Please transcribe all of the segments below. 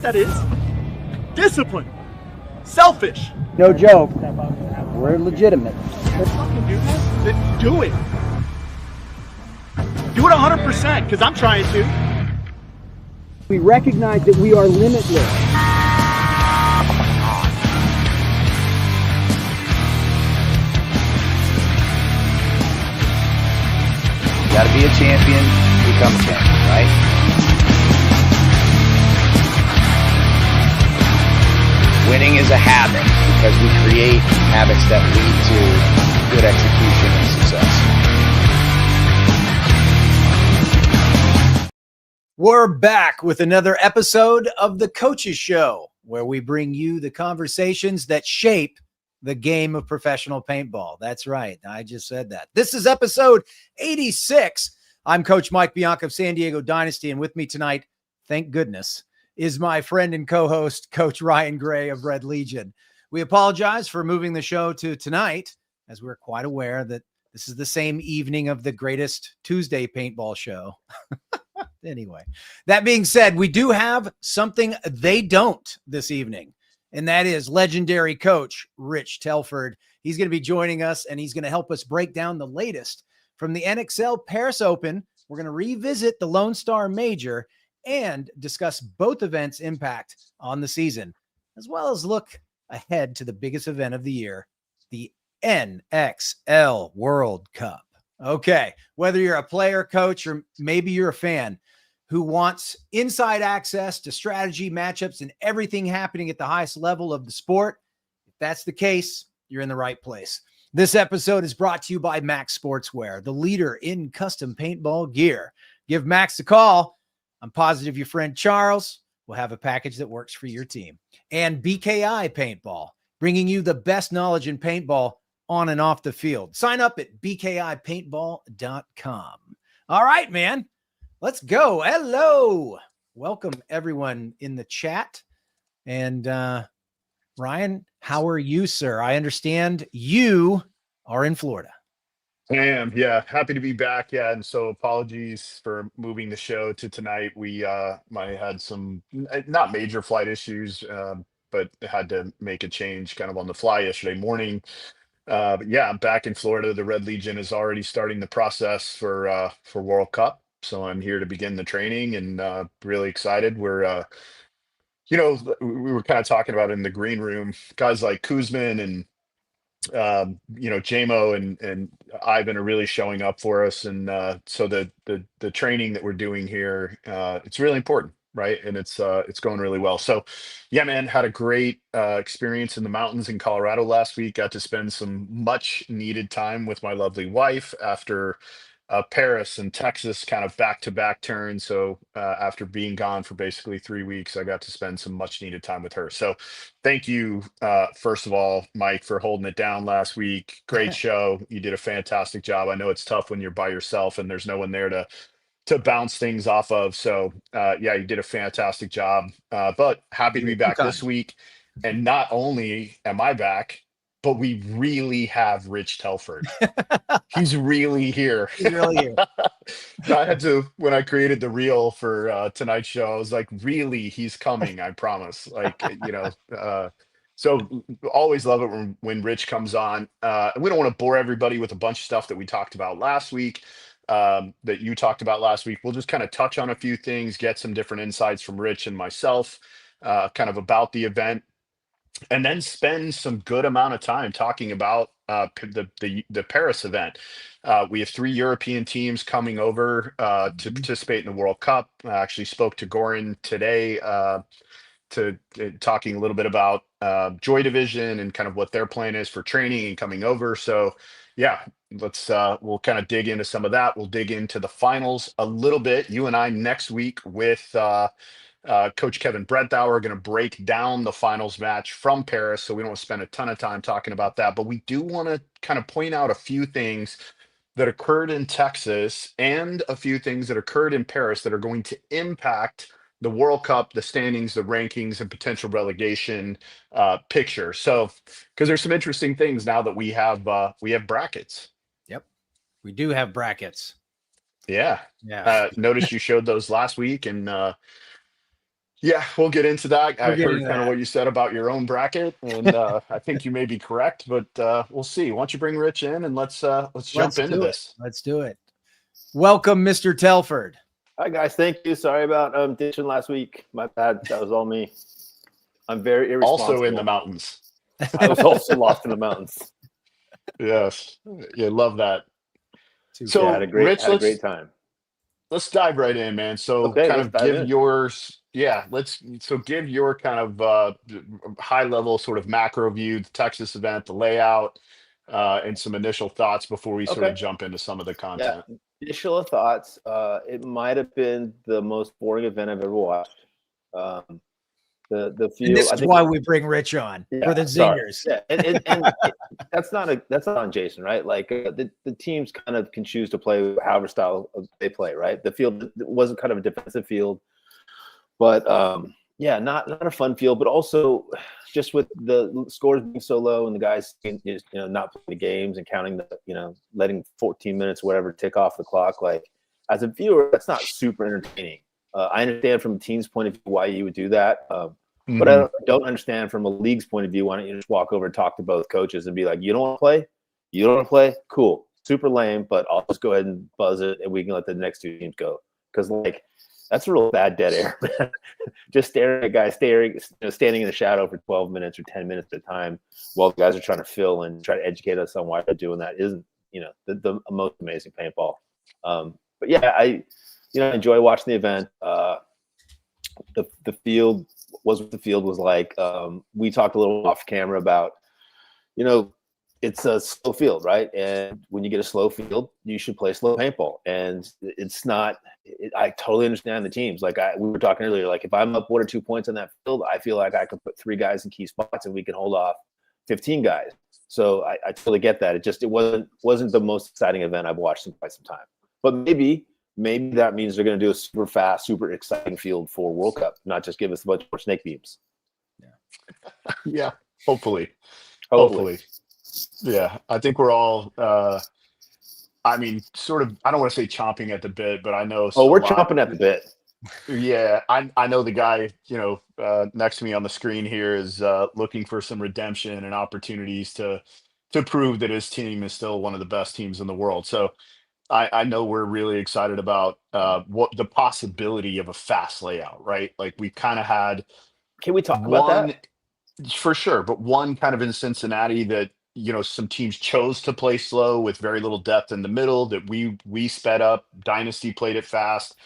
That is discipline. Selfish. No joke. We're legitimate. Let's fucking do this. Then do it. Do it 100% because I'm trying to. We recognize that we are limitless. You gotta be a champion to become a champion, right? Winning is a habit because we create habits that lead to good execution and success. We're back with another episode of The Coaches Show, where we bring you the conversations that shape the game of professional paintball. That's right. I just said that. This is episode 86. I'm Coach Mike Bianca of San Diego Dynasty, and with me tonight, thank goodness, is my friend and co-host, Coach Ryan Gray of Red Legion. We apologize for moving the show to tonight, as we're quite aware that this is the same evening of the greatest Tuesday paintball show. Anyway, that being said, we do have something they don't this evening, and that is legendary coach Rich Telford. He's going to be joining us, and he's going to help us break down the latest from the NXL Paris Open. We're going to revisit the Lone Star Major and discuss both events' impact on the season, as well as look ahead to the biggest event of the year, the NXL World Cup. Okay, whether you're a player, coach, or maybe you're a fan who wants inside access to strategy, matchups, and everything happening at the highest level of the sport, if that's the case, you're in the right place. This episode is brought to you by Max Sportswear, the leader in custom paintball gear. Give Max a call. I'm positive your friend Charles will have a package that works for your team. And BKI Paintball, bringing you the best knowledge in paintball on and off the field. Sign up at bkipaintball.com. All right, man, let's go. Hello. Welcome everyone in the chat. And Ryan, how are you, sir? I understand you are in Florida. I am, yeah. Happy to be back. Yeah, and so apologies for moving the show to tonight. We I had some not major flight issues, but had to make a change kind of on the fly yesterday morning. But yeah, I'm back in Florida. The Red Legion is already starting the process for World Cup, so I'm here to begin the training and really excited. We're we were kind of talking about in the green room, guys like Kuzman and JMO and Ivan are really showing up for us, and so the training that we're doing here, it's really important, right? And it's going really well. So yeah, man, had a great experience in the mountains in Colorado last week. Got to spend some much needed time with my lovely wife after Paris and Texas kind of back-to-back turns. So after being gone for basically 3 weeks, I got to spend some much needed time with her. So thank you, first of all, Mike, for holding it down last week. Great show. You did a fantastic job. I know it's tough when you're by yourself and there's no one there to bounce things off of. So yeah, you did a fantastic job. But happy to be back this week. And not only am I back, but we really have Rich Telford. He's really here. He's really here. I had to, when I created the reel for tonight's show, I was like, really, he's coming, I promise. So always love it when Rich comes on. We don't want to bore everybody with a bunch of stuff that we talked about last week, that you talked about last week. We'll just kind of touch on a few things, get some different insights from Rich and myself, kind of about the event, and then spend some good amount of time talking about the Paris event. We have 3 European teams coming over to participate in the World Cup. I actually spoke to Goran today talking a little bit about Joy Division and kind of what their plan is for training and coming over. So yeah, we'll kind of dig into some of that. We'll dig into the finals a little bit. You and I next week with Coach Kevin Brethauer are going to break down the finals match from Paris, so we don't spend a ton of time talking about that, but we do want to kind of point out a few things that occurred in Texas and a few things that occurred in Paris that are going to impact the World Cup, the standings, the rankings, and potential relegation picture. So, because there's some interesting things now that we have brackets. Yep, we do have brackets. Yeah. Notice you showed those last week, and Yeah, we'll get into that. We'll I get heard into kind of that. what you said about your own bracket, and I think you may be correct, but we'll see. Why don't you bring Rich in and let's jump Let's into do it. this. Let's do it. Welcome, Mr. Telford. Hi guys, thank you. Sorry about ditching last week. My bad. That was all me. I'm very irresponsible. Also in the mountains. I was also lost in the mountains. Yes, yeah, love that. Too So, Yeah, I had a great time. let's dive right in, man. So, Okay, kind let's of dive give in. yours. Yeah, give your kind of high level sort of macro view, the Texas event, the layout, and some initial thoughts before we sort of Okay. jump into some of the Yeah. content. Initial thoughts. It might have been the most boring event I've ever watched. The And field. this I is think why we bring Rich on for the sorry. zingers. Yeah, and that's not on Jason, right? Like the teams kind of can choose to play however style they play, right? The field wasn't kind of a defensive field, but yeah, not a fun field, but also just with the scores being so low and the guys not playing the games and counting the letting 14 minutes whatever tick off the clock. Like as a viewer, that's not super entertaining. I understand from a team's point of view why you would do that. But I don't understand from a league's point of view. Why don't you just walk over and talk to both coaches and be like, you don't want to play? You don't want to play? Cool. Super lame, but I'll just go ahead and buzz it and we can let the next two teams go. Because, that's a real bad dead air, man. Just staring at guys, standing in the shadow for 12 minutes or 10 minutes at a time while the guys are trying to fill and try to educate us on why they're doing that isn't, the most amazing paintball. But yeah, I enjoy watching the event. The field was what the field was like. We talked a little off camera about, it's a slow field, right? And when you get a slow field, you should play slow paintball. And it's not. I totally understand the teams. We were talking earlier. Like if I'm up 1 or 2 points on that field, I feel like I could put 3 guys in key spots and we can hold off 15 guys. So I totally get that. It wasn't the most exciting event I've watched in quite some time. But maybe that means they're going to do a super fast, super exciting field for World Cup, not just give us a bunch more snake beams. Yeah, hopefully. Yeah, I think we're all. I mean, sort of. I don't want to say chomping at the bit, but I know. Oh, we're chomping at the bit. Yeah, I know the guy. Next to me on the screen here is looking for some redemption and opportunities to prove that his team is still one of the best teams in the world. So I know we're really excited about what the possibility of a fast layout, right? Like we kind of had Can we talk about that? for sure, but one kind of in Cincinnati that some teams chose to play slow with very little depth in the middle. That we sped up. Dynasty played it fast.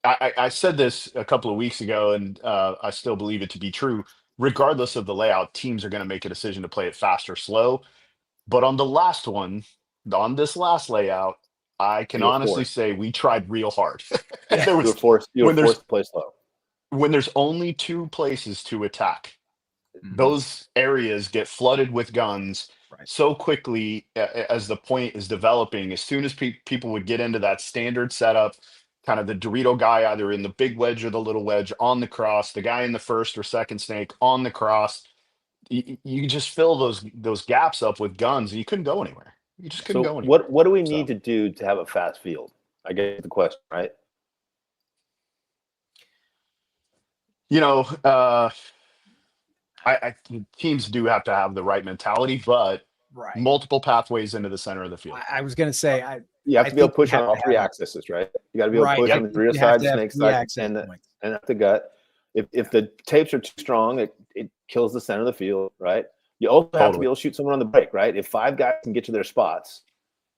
I said this a couple of weeks ago, and I still believe it to be true. Regardless of the layout, teams are going to make a decision to play it fast or slow. But on this last layout, I can honestly say we tried real hard. You were forced to play slow. When there's only 2 places to attack, those areas get flooded with guns so quickly as the point is developing. As soon as people would get into that standard setup, kind of the Dorito guy either in the big wedge or the little wedge on the cross, the guy in the first or second snake on the cross, you just fill those gaps up with guns and you couldn't go anywhere. You just couldn't go anywhere. What do we need to do to have a fast field? I get the question, right? I teams do have to have the right mentality, but multiple pathways into the center of the field. I was going to say, you have to be able to push on all 3 axes, right? You got to be able to push on the rear side, snake side, and at the gut. If the tapes are too strong, it kills the center of the field, right? You also have to be able to shoot someone on the break, right? If 5 guys can get to their spots,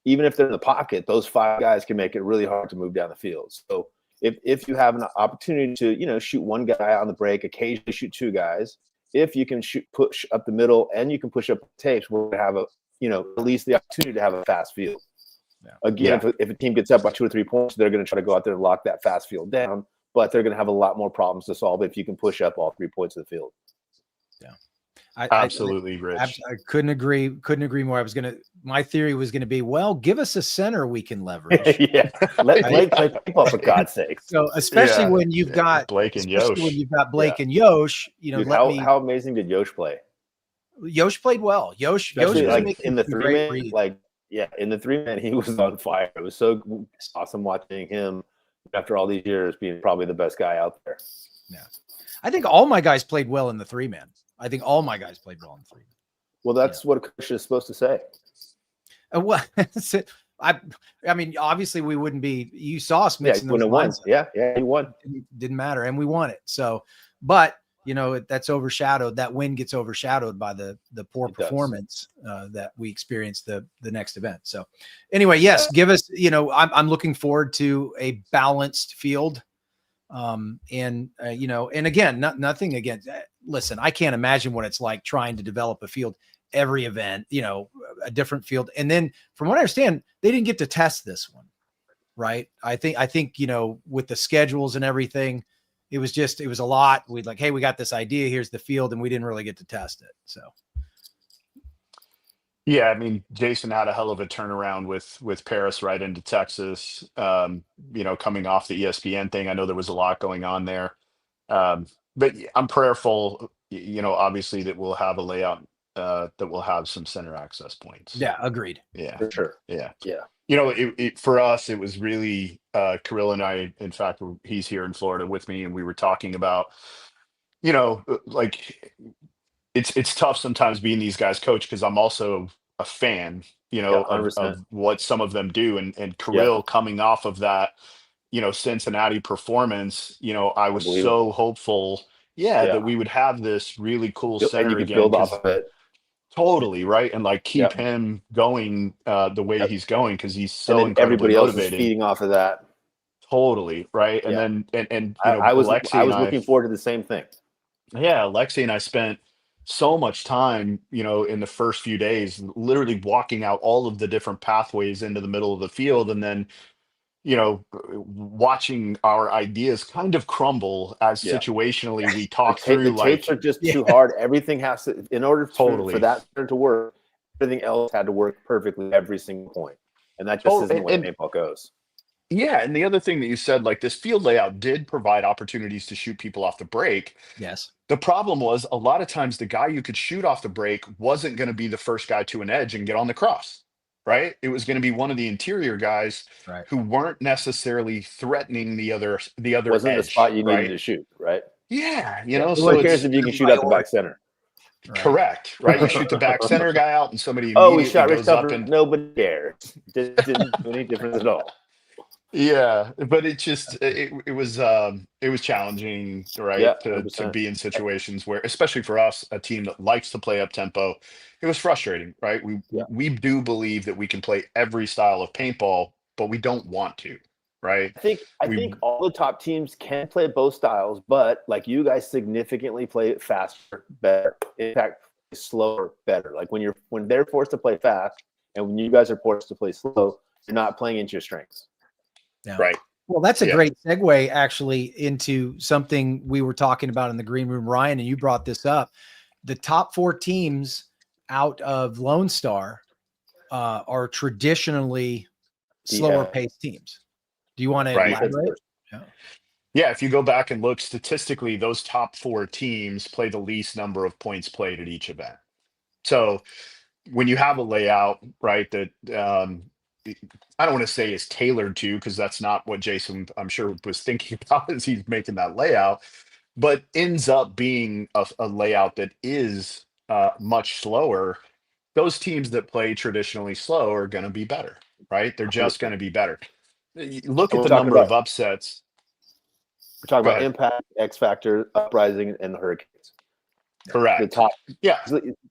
even if they're in the pocket, those 5 guys can make it really hard to move down the field. So if you have an opportunity to shoot 1 guy on the break, occasionally shoot 2 guys. If you can push up the middle and you can push up tapes, we're going to have at least the opportunity to have a fast field. Yeah. Again, if a team gets up by 2 or 3 points, they're going to try to go out there and lock that fast field down, but they're going to have a lot more problems to solve if you can push up all 3 points of the field. Yeah. Absolutely, Rich. I couldn't agree more. My theory was going to be, well, give us a center we can leverage. Yeah, let Blake play people for God's sake. So especially when you've got Blake and Yosh, and Yosh, Dude, how amazing did Yosh play? Yosh played well. Yosh in the 3-man, in the 3-man, he was on fire. It was so awesome watching him after all these years being probably the best guy out there. Yeah. I think all my guys played well in the 3-man. I think all my guys played well in the 3-man. Well, that's what a coach is supposed to say. Well, I mean, obviously we wouldn't be, you saw us mixing those lines. Yeah, he won. It didn't matter. And we won it. So, but you know, that's overshadowed. That win gets overshadowed by the poor performance that we experienced the next event. So anyway, yes, give us, you know, I'm looking forward to a balanced field. You know, and again, nothing against, listen, I can't imagine what it's like trying to develop a field every event, you know, a different field. And then from what I understand, they didn't get to test this one. Right. I think, you know, with the schedules and everything, it was a lot. We'd like, hey, we got this idea. Here's the field. And we didn't really get to test it. So. Yeah. I mean, Jason had a hell of a turnaround with Paris right into Texas, you know, coming off the ESPN thing. I know there was a lot going on there. But I'm prayerful, you know, obviously that we'll have a layout that will have some center access points. Yeah. Agreed. Yeah. For sure. Yeah. Yeah. You know, it for us, it was really Kirill and I, in fact, he's here in Florida with me, and we were talking about, you know, like it's tough sometimes being these guys' coach, because I'm also a fan, you know, of what some of them do. And Kirill coming off of that, you know, Cincinnati performance, you know, I was so hopeful, that we would have this really cool center and you could again. build off of it. Totally, right? And like keep him going the way he's going, because he's so incredibly everybody else motivating. is feeding off of that. Totally, right? And then and you know, I was Lexi looking forward to the same thing. Yeah, Lexi and I spent so much time, you know, in the first few days, literally walking out all of the different pathways into the middle of the field, and then, you know, watching our ideas kind of crumble as situationally we talk through. The tapes are just too hard. Everything has to, in order for that to work, everything else had to work perfectly every single point. And that just isn't the way paintball goes. Yeah, and the other thing that you said, like this field layout did provide opportunities to shoot people off the break. Yes. The problem was a lot of times the guy you could shoot off the break wasn't going to be the first guy to an edge and get on the cross. Right. It was going to be one of the interior guys who weren't necessarily threatening the other wasn't edge, the spot you needed to shoot. Right. Yeah. You know, so who cares if you can shoot out the back center? Correct. Right. You shoot the back center guy out and somebody we shot Rich goes up Telford, and nobody cares. It didn't do any difference at all. Yeah, but it just it was challenging, right? To be in situations where, especially for us, a team that likes to play up tempo, it was frustrating, right? We do believe that we can play every style of paintball, but we don't want to, right? I think all the top teams can play both styles, but like you guys significantly play it faster, better. In fact, slower, better. Like when they're forced to play fast, and when you guys are forced to play slow, you're not playing into your strengths. Yeah. Right. Well, that's a great segue actually into something we were talking about in the green room, Ryan, and you brought this up. The top 4 teams out of Lone Star are traditionally slower paced teams. Do you want to elaborate? Yeah, if you go back and look statistically, those top 4 teams play the least number of points played at each event. So when you have a layout, right, that I don't want to say is tailored to, because that's not what Jason, I'm sure, was thinking about as he's making that layout, but ends up being a layout that is much slower. Those teams that play traditionally slow are going to be better, right? They're just going to be better. Look at the number of upsets. We're talking about Impact, X Factor, Uprising, and the Hurricanes. Correct. The top. Yeah.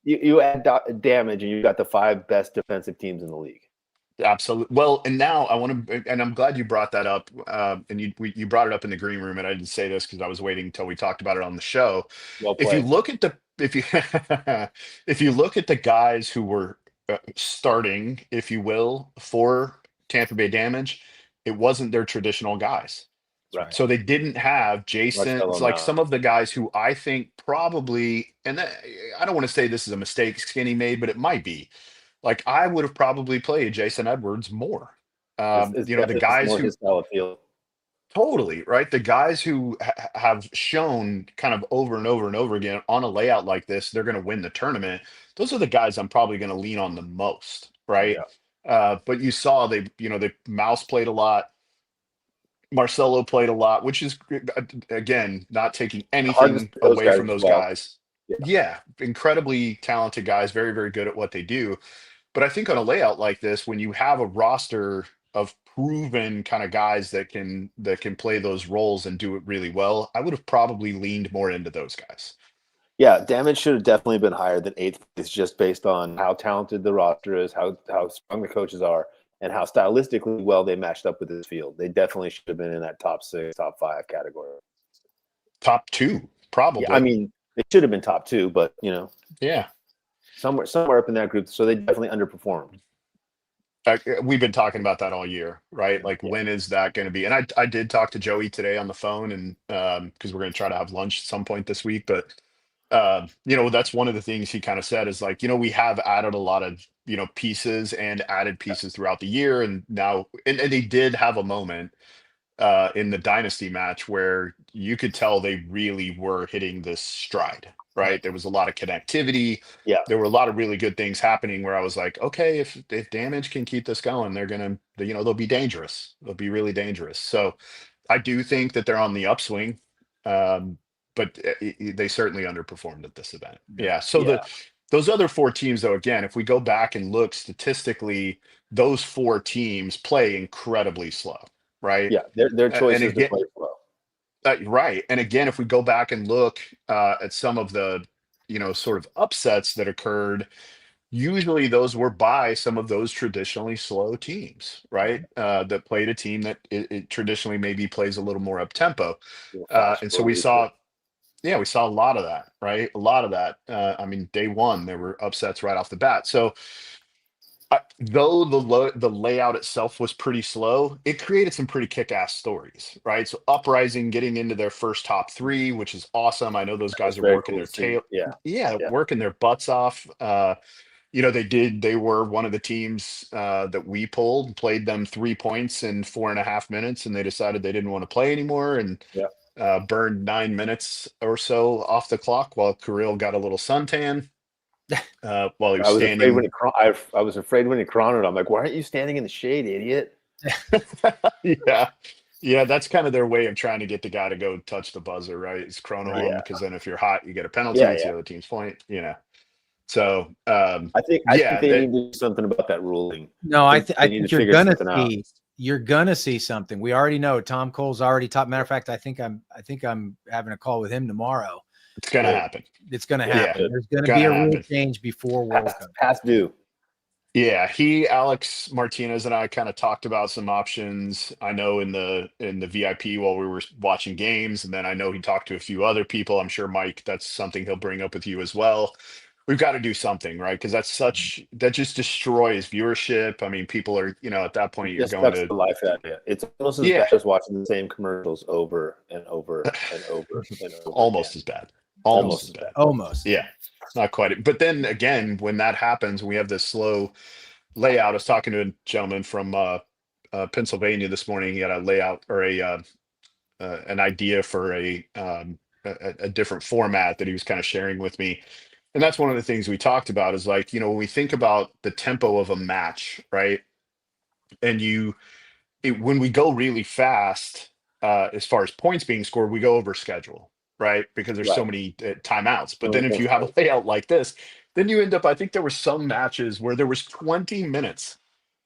You add damage, and you got the 5 best defensive teams in the league. Absolutely. Well, and now I want to, and I'm glad you brought that up. And you brought it up in the green room, and I didn't say this because I was waiting until we talked about it on the show. If you look at if you look at the guys who were starting, if you will, for Tampa Bay Damage, it wasn't their traditional guys. Right. So they didn't have Jason, like some of the guys who I think probably, and I don't want to say this is a mistake Skinny made, but it might be. Like I would have probably played Jason Edwards more. You know, the guys who totally right. The guys who have shown kind of over and over and over again on a layout like this, they're going to win the tournament. Those are the guys I'm probably going to lean on the most, right? But you saw they mouse played a lot. Marcelo played a lot, which is, again, not taking Hard to anything see those away guys from as those well. guys. Yeah. Yeah, incredibly talented guys, very, very good at what they do. But I think on a layout like this, when you have a roster of proven kind of guys that can play those roles and do it really well, I would have probably leaned more into those guys. Yeah, damage should have definitely been higher than eighth. It's just based on how talented the roster is, how strong the coaches are, and how stylistically well they matched up with this field. They definitely should have been in that top 6, top 5 category. Top 2, probably. Yeah, I mean, it should have been top 2, but Yeah. somewhere up in that group. So they definitely underperformed. We've been talking about that all year, right? Like, Yeah. when is that going to be? And I did talk to Joey today on the phone, and because we're going to try to have lunch at some point this week. But that's one of the things he kind of said is like, we have added a lot of pieces and added pieces throughout the year, and now and they did have a moment in the dynasty match where you could tell they really were hitting this stride, right? There was a lot of connectivity. Yeah. There were a lot of really good things happening where I was like, okay, if damage can keep this going, they're gonna, they'll be dangerous. They'll be really dangerous. So I do think that they're on the upswing, but they certainly underperformed at this event. Yeah. So those other 4 teams, though, again, if we go back and look statistically, those 4 teams play incredibly slow. Right. Yeah, their choice is to again, play slow. right. And again, if we go back and look at some of the, sort of upsets that occurred, usually those were by some of those traditionally slow teams, right? That played a team that it traditionally maybe plays a little more up tempo. And so we saw a lot of that, right? A lot of that. I mean, day one, there were upsets right off the bat. So though the layout itself was pretty slow, it created some pretty kick-ass stories, right? So Uprising getting into their first top 3, which is awesome. I know those guys are working their tail, working their butts off. They were one of the teams that we played them 3 points in 4.5 minutes, and they decided they didn't want to play anymore, and burned 9 minutes or so off the clock while Kirill got a little suntan. While he was standing. I was afraid when he chronoed. I'm like, why aren't you standing in the shade, idiot? Yeah, that's kind of their way of trying to get the guy to go touch the buzzer, right? It's chrono him, because then if you're hot, you get a penalty. It's the other team's point. So I think they need to do something about that ruling. No, I think you're gonna see something. We already know Tom Cole's already top. Matter of fact, I think I'm having a call with him tomorrow. It's gonna happen. It's gonna happen. There's gonna be a rule change before World Cup. Past due. Yeah, Alex Martinez and I kind of talked about some options. I know in the VIP while we were watching games, and then I know he talked to a few other people. I'm sure, Mike, that's something he'll bring up with you as well. We've got to do something, right? Because that just destroys viewership. I mean, people are, at that point, you're going to the life out of it. It's almost as bad as watching the same commercials over and over and over and over. Almost as bad. Almost as bad. Almost. Yeah. Not quite. But then again, when that happens, we have this slow layout. I was talking to a gentleman from Pennsylvania this morning. He had a layout or an idea for a different format that he was kind of sharing with me. And that's one of the things we talked about is like, when we think about the tempo of a match, right? And when we go really fast, as far as points being scored, we go over schedule, right? Because there's so many timeouts. But then if you have a layout like this, then you end up, I think there were some matches where there was 20 minutes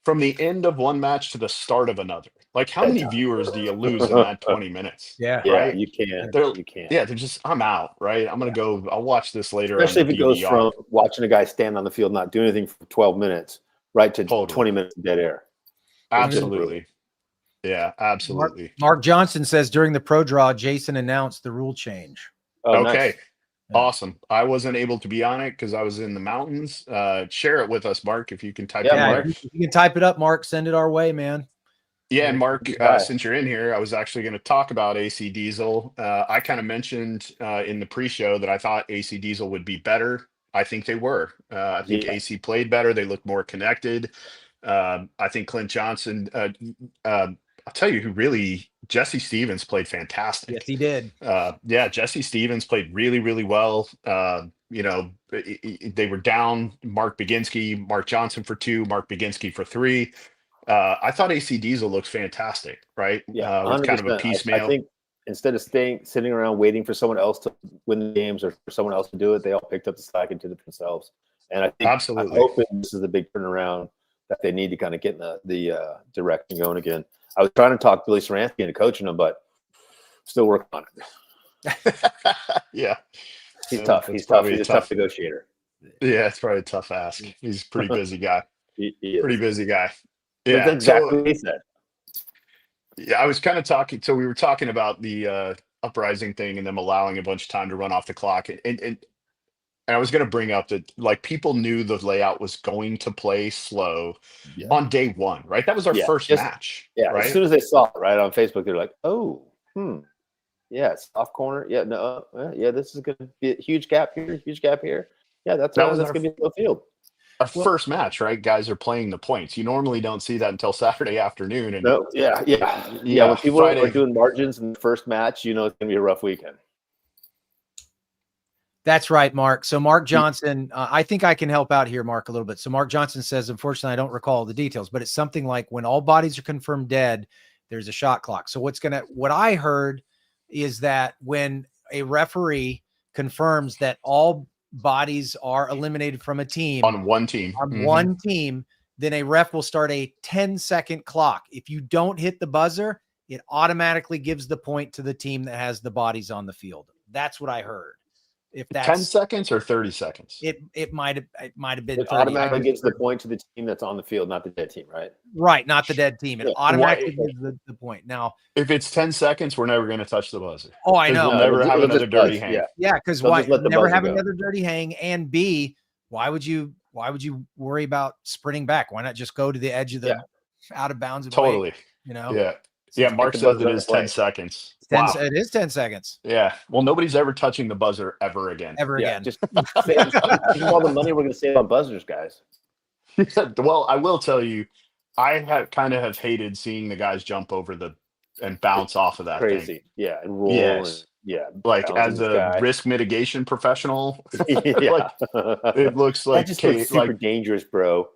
from the end of one match to the start of another. Like, how many viewers do you lose in that 20 minutes? Yeah. Right? You can't. You can't. Yeah, they're just, I'm out, right? I'm going to go, I'll watch this later. Especially if it goes from watching a guy stand on the field, not do anything for 12 minutes, right to 20 minutes of dead air. Absolutely. Yeah, absolutely. Mark Johnson says during the pro draw, Jason announced the rule change. Oh, okay. Nice. Awesome. I wasn't able to be on it because I was in the mountains. Share it with us, Mark, if you can type it up. If you can type it up, Mark, send it our way, man. Yeah, and Mark, since you're in here, I was actually going to talk about AC Diesel. I kind of mentioned in the pre-show that I thought AC Diesel would be better. I think they were. I think AC played better. They looked more connected. I think Clint Johnson, I'll tell you who really, Jesse Stevens played fantastic. Yes, he did. Jesse Stevens played really, really well. They were down Mark Baginski, Mark Johnson for 2, Mark Baginski for 3. I thought AC Diesel looks fantastic, right? Yeah, With kind of a 100%. I piecemeal. think instead of sitting around waiting for someone else to win the games or for someone else to do it, they all picked up the slack and did it themselves. And I think Absolutely. I'm hoping this is a big turnaround that they need to kind of get in the direction going again. I was trying to talk Billy Saransky into coaching him, but still working on it. Yeah. He's Yeah, tough. that's He's tough. probably He's a tough negotiator. Yeah, it's probably a tough ask. He's a pretty busy guy. He is. Pretty busy guy. That's Yeah. exactly So what he said. yeah, I was kind of talking. So we were talking about the uprising thing and them allowing a bunch of time to run off the clock. And I was going to bring up that like people knew the layout was going to play slow on day one, right? That was our Yeah, first just- match. Yeah, Right. as soon as they saw it right on Facebook, they're like, "Oh, yeah, it's off corner. Yeah, no, yeah, this is going to be a huge gap here, huge gap here. Yeah, that's That was going our- to be a slow field." Our first match, right? Guys are playing the points. You normally don't see that until Saturday afternoon. And No, yeah. Yeah, When people Friday. are doing margins in the first match, you know it's going to be a rough weekend. That's right, Mark. So Mark Johnson, I think I can help out here, Mark, a little bit. So Mark Johnson says, unfortunately, I don't recall the details, but it's something like when all bodies are confirmed dead, there's a shot clock. So what I heard is that when a referee confirms that all bodies are eliminated from a team on one team, one team, then a ref will start a 10-second clock. If you don't hit the buzzer, it automatically gives the point to the team that has the bodies on the field. That's what I heard. If that's 10 seconds or 30 seconds, it might have been It 30. automatically gives the point to the team that's on the field, not the dead team, right? Right, not the dead team. It Yeah. automatically gives the point. Now, if it's 10 seconds, we're never going to touch the buzzer. oh, I 'Cause know. We'll never it'll have just another buzz, dirty hang. yeah. Yeah, because They'll why just let the never buzzer have go. another dirty hang? And B, why would you worry about sprinting back? Why not just go to the edge of the out of bounds? And Totally. wait, you know? Yeah. Yeah. Just Mark get the says buzzer it on is play. 10 seconds. 10 Wow. It is 10 seconds. Yeah. Well, nobody's ever touching the buzzer ever again. Ever Yeah, again. just think of all the money we're going to save on buzzers, guys. Well, I will tell you, I have hated seeing the guys jump over and bounce off of that Crazy, thing. yeah, and roll, Yes. and, yeah. Like bounce in as the a sky. risk mitigation professional, Yeah, like, it looks that like just looks super dangerous, bro.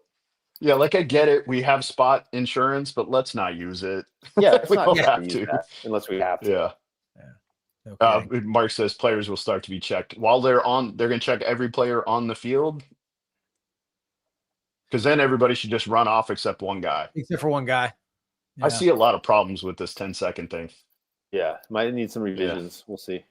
yeah, like I get it. We have spot insurance, but let's not use it. Yeah, it's We not don't going have to use to. that unless we have to. Yeah. Okay. Mark says players will start to be checked while they're on. They're going to check every player on the field because then everybody should just run off except one guy. Except for one guy. I Yeah. see a lot of problems with this 10-second thing. Yeah, might need some revisions. We'll see.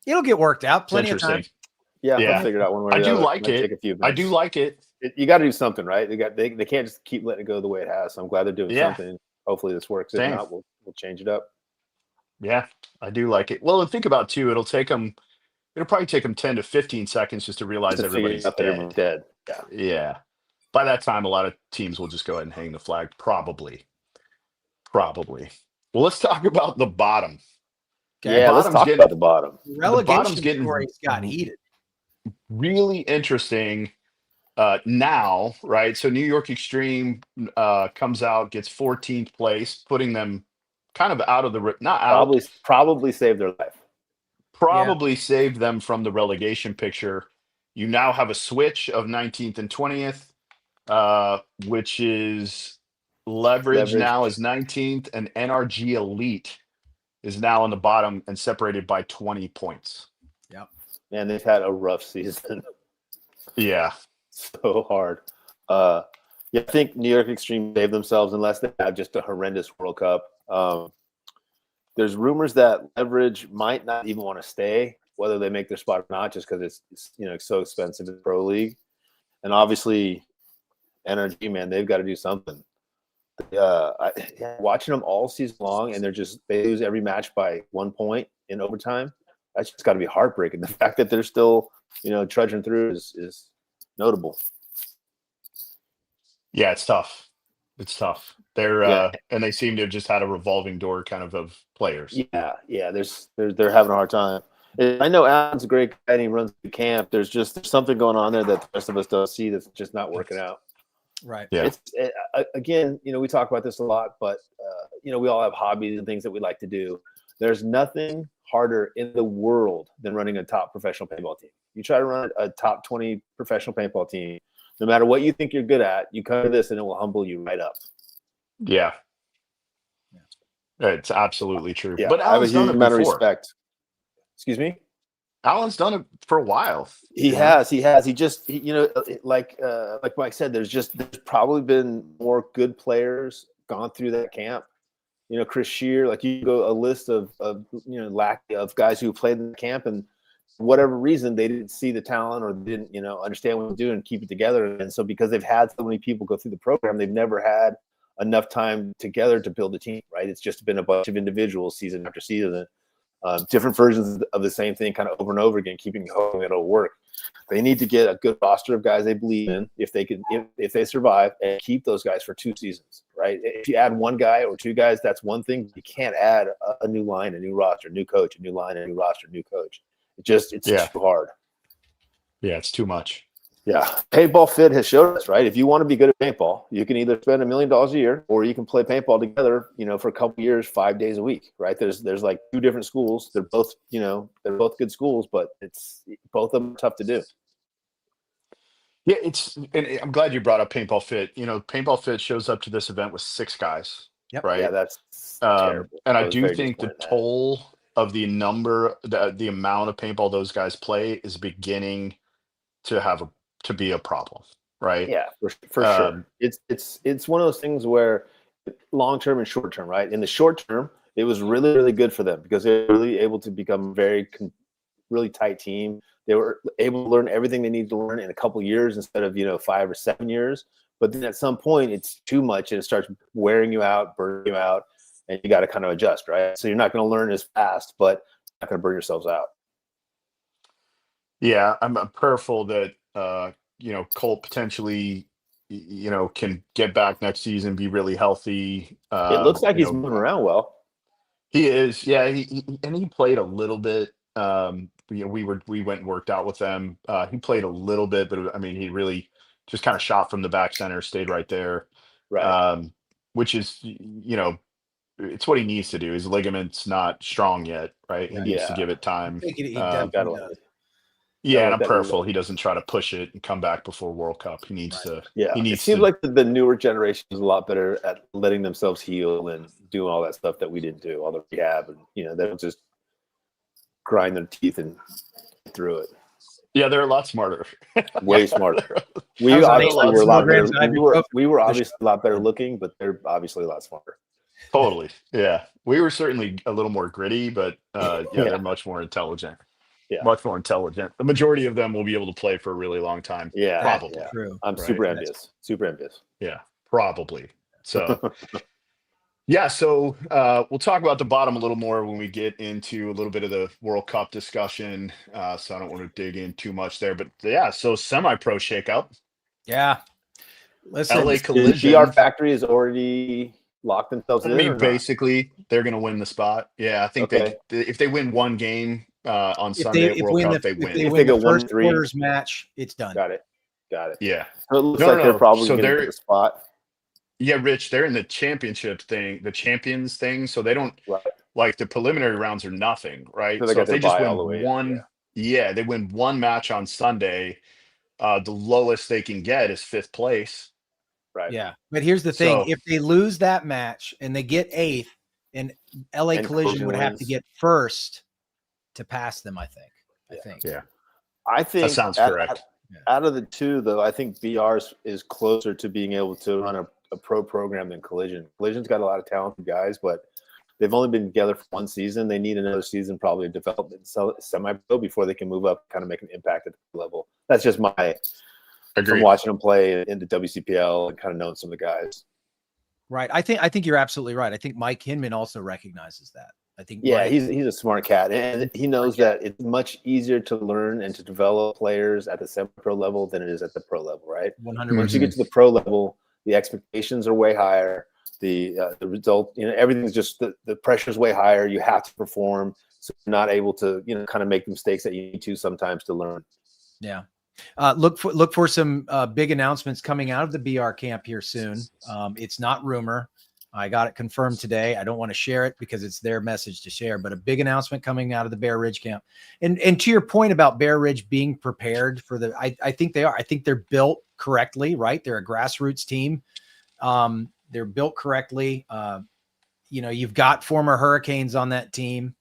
It'll get worked out. It's Plenty of time. interesting. Yeah, Yeah. we'll figure it out one way or I the do other. like Might it. take a few I do minutes. like it. You got to do something, right? They can't just keep letting it go the way it has. So I'm glad they're doing Yeah. something. Hopefully this works. If Same. not, we'll change it up. Yeah, I do like it. Well, and think about too. It'll probably take them 10 to 15 seconds just to realize To figure everybody's out that dead. everyone's dead. Yeah. Yeah. By that time, a lot of teams will just go ahead and hang the flag. Probably. Well, let's talk about the bottom. Okay. Yeah, let's Bottom's talk getting- about the bottom. Relegation bottom's getting- stories got heated. Really interesting now, right? So New York Extreme comes out, gets 14th place, putting them kind of out of the not out, Probably saved their life. probably saved them from the relegation picture. You now have a switch of 19th and 20th, which is leverage now is 19th, and NRG Elite is now on the bottom and separated by 20 points. Man, they've had a rough season. Yeah. So hard. I think New York Extreme saved themselves unless they have just a horrendous World Cup. There's rumors that Leverage might not even want to stay, whether they make their spot or not, just because it's so expensive in the Pro League. And obviously, NRG, man, they've got to do something. Watching them all season long, and they lose every match by 1 point in overtime. That's just got to be heartbreaking. The fact that they're still, trudging through is notable. Yeah, it's tough. They're and they seem to have just had a revolving door kind of players. Yeah. They're having a hard time. I know Alan's a great guy and he runs the camp. There's something going on there that the rest of us don't see that's just not working out. Right. Yeah. Again, we talk about this a lot, but we all have hobbies and things that we like to do. There's nothing harder in the world than running a top professional paintball team. You try to run a top 20 professional paintball team, No matter what you think you're good at, you come to this and it will humble you right up. Yeah. It's absolutely true. Yeah, But I have a Alan's done huge it amount of before. respect. Excuse me? Alan's done it for a while. He has. He just, like Mike said, there's probably been more good players gone through that camp. Chris Shear, like you go a list of guys who played in the camp, and for whatever reason they didn't see the talent or didn't understand what to do and keep it together. And so because they've had so many people go through the program, they've never had enough time together to build a team. Right? It's just been a bunch of individuals season after season. Different versions of the same thing kind of over and over again, keeping hoping it'll work. They need to get a good roster of guys they believe in if they survive, and keep those guys for 2 seasons, right? If you add 1 guy or 2 guys, that's one thing. You can't add a new line, a new roster, new coach, a new line, a new roster, new coach. It's too hard. Yeah, it's too much. Yeah. Paintball Fit has showed us, right? If you want to be good at paintball, you can either spend $1 million a year, or you can play paintball together, for a couple of years, 5 days a week, right? There's like 2 different schools. They're both, they're both good schools, but it's both of them are tough to do. Yeah, and I'm glad you brought up Paintball Fit. Paintball Fit shows up to this event with 6 guys. Yep. Right. Yeah, that's terrible. And I do think the toll of the amount of paintball those guys play is beginning to be a problem. Right. Yeah, for sure. It's one of those things where long term and short term, right? In the short term, it was really, really good for them because they were really able to become really tight team. They were able to learn everything they needed to learn in a couple of years instead of 5 or 7 years. But then at some point, it's too much and it starts wearing you out, burning you out, and you got to kind of adjust, right? So you're not going to learn as fast, but you're not going to burn yourselves out. Yeah, I'm prayerful that Colt potentially can get back next season, be really healthy. It looks like he's moving around well. He is, yeah. He played a little bit. We went and worked out with them. He played a little bit, but I mean, he really just kind of shot from the back center, stayed right there. Right. Which is, it's what he needs to do. His ligament's not strong yet, right? He needs to give it time. Yeah, and I'm prayerful he doesn't try to push it and come back before World Cup. He needs to. Yeah, it seems like the newer generation is a lot better at letting themselves heal and doing all that stuff that we didn't do, all the rehab, and they'll just grind their teeth and get through it. Yeah, they're a lot smarter. Way smarter. We obviously were a lot better. We were obviously a lot better looking, but they're obviously a lot smarter. Totally. Yeah, we were certainly a little more gritty, but they're much more intelligent. Yeah, much more intelligent. The majority of them will be able to play for a really long time. Yeah, probably. Yeah. True. I'm super envious. Super envious. Yeah, probably. So, so we'll talk about the bottom a little more when we get into a little bit of the World Cup discussion. So I don't want to dig in too much there, but so semi-pro shakeup. Yeah. Listen, LA Collision. BR Factory has already locked themselves in. I mean, basically, they're going to win the spot. Yeah, I think if they win one game on Sunday at World Cup, they win. If they go first quarters match, it's done. Got it. Yeah. So it looks like they're probably going to get the spot. Yeah, Rich, they're in the championship thing, the champions thing. So they don't like the preliminary rounds are nothing, right? So if they just win one, they win one match on Sunday. The lowest they can get is 5th place. Right. Yeah. But here's the thing. If they lose that match and they get 8th, and LA Collision would have to get first to pass them, I think. Yeah. I think that sounds correct. Out of the two, though, I think BR is closer to being able to run a pro program than Collision. Collision's got a lot of talented guys, but they've only been together for 1 season. They need another season, probably to develop semi-pro before they can move up, kind of make an impact at the level. That's just from watching them play in the WCPL and kind of knowing some of the guys. Right. I think you're absolutely right. I think Mike Hinman also recognizes that. I think he's a smart cat, and he knows that it's much easier to learn and to develop players at the semi-pro level than it is at the pro level, right? 100%. Once you get to the pro level, the expectations are way higher. The result, everything's just the pressure's way higher. You have to perform, so you're not able to, kind of make the mistakes that you need to sometimes to learn. Yeah. Look for some big announcements coming out of the BR camp here soon. It's not rumor. I got it confirmed today. I don't want to share it because it's their message to share, but a big announcement coming out of the Bear Ridge camp. And to your point about Bear Ridge being prepared for I think they are. I think they're built correctly, right? They're a grassroots team. They're built correctly. You've got former Hurricanes on that team.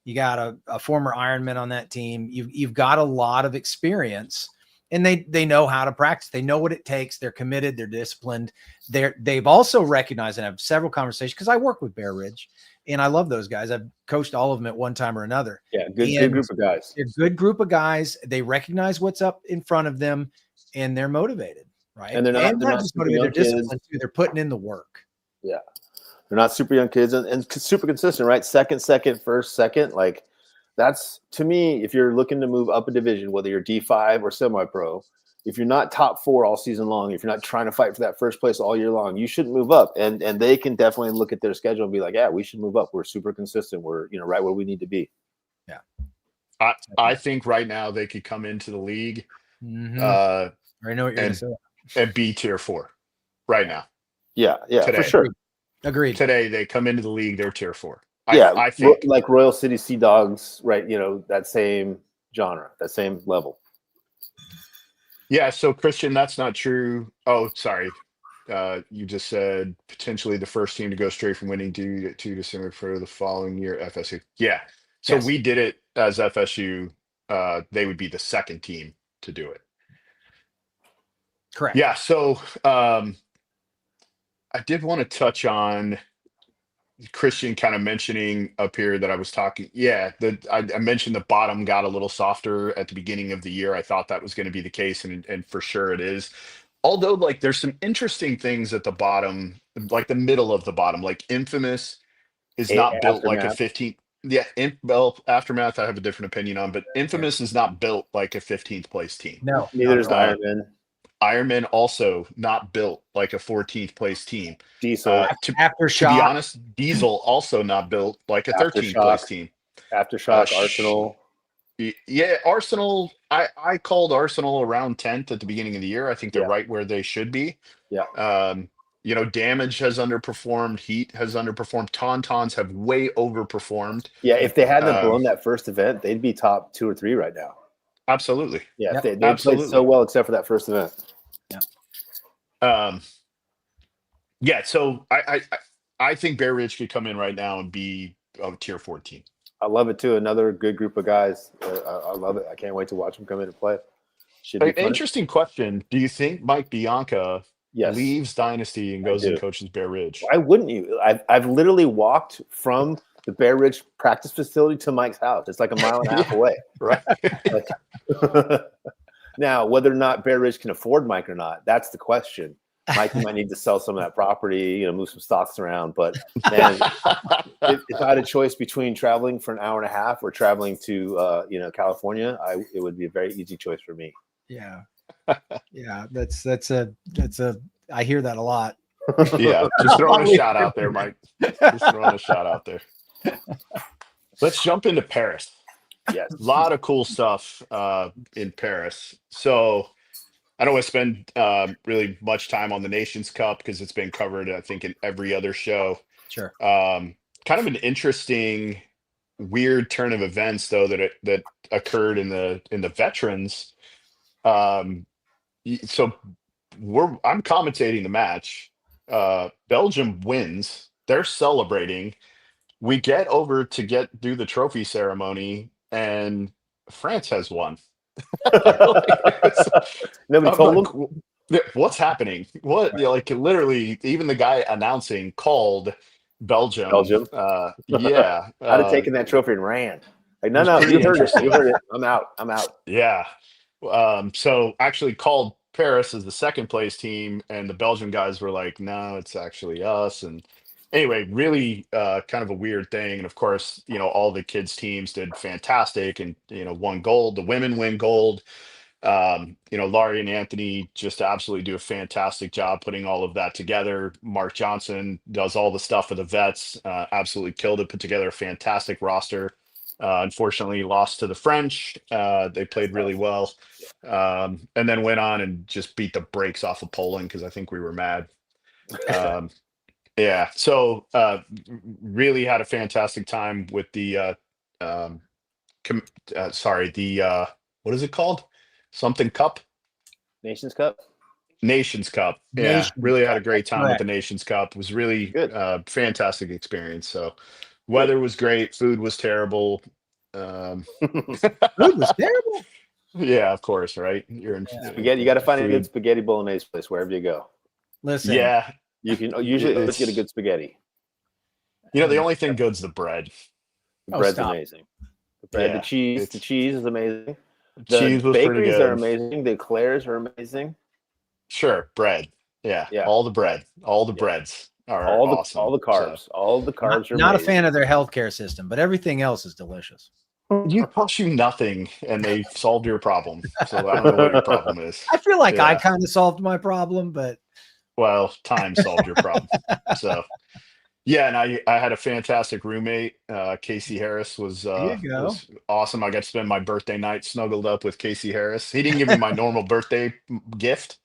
You got a former Ironman on that team. You've got a lot of experience, and they know how to practice. They know what it takes. They're committed. They're disciplined. They've also recognized, and have several conversations, because I work with Bear Ridge, and I love those guys. I've coached all of them at one time or another. Yeah, good group of guys. They're a good group of guys. They recognize what's up in front of them, and they're motivated, right? And they're not just motivated. They're disciplined too. They're putting in the work. Yeah. They're not super young kids and super consistent, right? Second, first, second. Like, that's, to me, if you're looking to move up a division, whether you're D5 or semi-pro, if you're not top 4 all season long, if you're not trying to fight for that first place all year long, you shouldn't move up. And they can definitely look at their schedule and be like, yeah, we should move up. We're super consistent. We're, right where we need to be. Yeah. I think right now they could come into the league. I know what you're going to say. And be tier 4 right now. Yeah, Today. for sure. Agreed. Today they come into the league, they're tier 4. I think like Royal City Sea Dogs, right? That same genre, that same level. Yeah. So Christian, that's not true. Oh, sorry. You just said potentially the first team to go straight from winning to semi for the following year, FSU. Yeah. So Yes. we did it as FSU. They would be the second team to do it. Correct. Yeah. So I did want to touch on Christian kind of mentioning up here that I was talking. Yeah, I mentioned the bottom got a little softer at the beginning of the year. I thought that was going to be the case, and for sure it is. Although, like, there's some interesting things at the bottom, like the middle of the bottom, like Infamous is not built like a 15th. Yeah, Aftermath, I have a different opinion on, but Infamous is not built like a 15th place team. No, neither is Ironman. Ironman also not built like a 14th place team. Diesel. Aftershock. To be honest, Diesel also not built like a 13th place team. Aftershock, Arsenal. Yeah, Arsenal. I called Arsenal around 10th at the beginning of the year. I think they're right where they should be. Yeah. Damage has underperformed. Heat has underperformed. Tauntauns have way overperformed. Yeah, if they hadn't blown that first event, they'd be top 2 or 3 right now. Absolutely. Yeah, they played so well except for that first event. Yeah. So I think Bear Ridge could come in right now and be a tier 14. I love it too. Another good group of guys. I love it. I can't wait to watch them come in and play. Should be fun. Interesting question. Do you think Mike Bianca leaves Dynasty and goes and coaches Bear Ridge? Why wouldn't you? I've literally walked from the Bear Ridge practice facility to Mike's house. It's like a mile and a half away. Right. Now, whether or not Bear Ridge can afford Mike or not, that's the question. Mike might need to sell some of that property, move some stocks around. But man, if I had a choice between traveling for an hour and a half or traveling to California, it would be a very easy choice for me. Yeah. Yeah. That's I hear that a lot. Yeah. Just throwing a shot out there, Mike. Just throwing a shot out there. Let's jump into Paris. Yes. A lot of cool stuff in Paris. So I don't want to spend really much time on the Nations Cup because it's been covered, I think, in every other show. Sure. Kind of an interesting, weird turn of events, though, that occurred in the veterans. So I'm commentating the match. Belgium wins. They're celebrating. We get over to do the trophy ceremony, and France has won. Nobody told them. What's happening? What? Like, literally, even the guy announcing called Belgium. Yeah. I'd have taken that trophy and ran. Like, no, you heard it. You heard it. I'm out. Yeah. So actually called Paris as the second place team, and the Belgian guys were like, no, it's actually us. And anyway, really kind of a weird thing. And of course, all the kids' teams did fantastic and, won gold. The women win gold. Laurie and Anthony just absolutely do a fantastic job putting all of that together. Mark Johnson does all the stuff for the vets, absolutely killed it, put together a fantastic roster. Unfortunately, lost to the French. They played really well. And then went on and just beat the brakes off of Poland because I think we were mad. Yeah. So really had a fantastic time with the what is it called? Something Cup? Nations Cup? Nations Cup. Yeah, Nations really had a Cup, great that's time with the correct. Nations Cup. It was really Good. fantastic experience. So weather was great, food was terrible. Um, Food was terrible. yeah, of course, right? You're in Yeah. Spaghetti. You got to find a good food. spaghetti bolognese place wherever you go. Listen, Yeah, You can usually always get a it's good spaghetti. the only thing good's the bread. The oh, bread's stop. amazing. The bread, Yeah, the it's cheese is amazing. cheese The was pretty bakeries are good. amazing. The eclairs are amazing. Sure, bread. Yeah, Yeah, all the bread, all the yeah. breads are All awesome. the So carbs. All the Not carbs are not a fan amazing. of their healthcare system, but everything else is delicious. you cost you nothing, and they solved your problem. So I don't know what your problem is. I feel like I Yeah, kind of solved my problem, but well, time solved your problem. So yeah, and I had a fantastic roommate. Casey Harris there you go. was awesome. I got to spend my birthday night snuggled up with Casey Harris. He didn't give me my normal birthday gift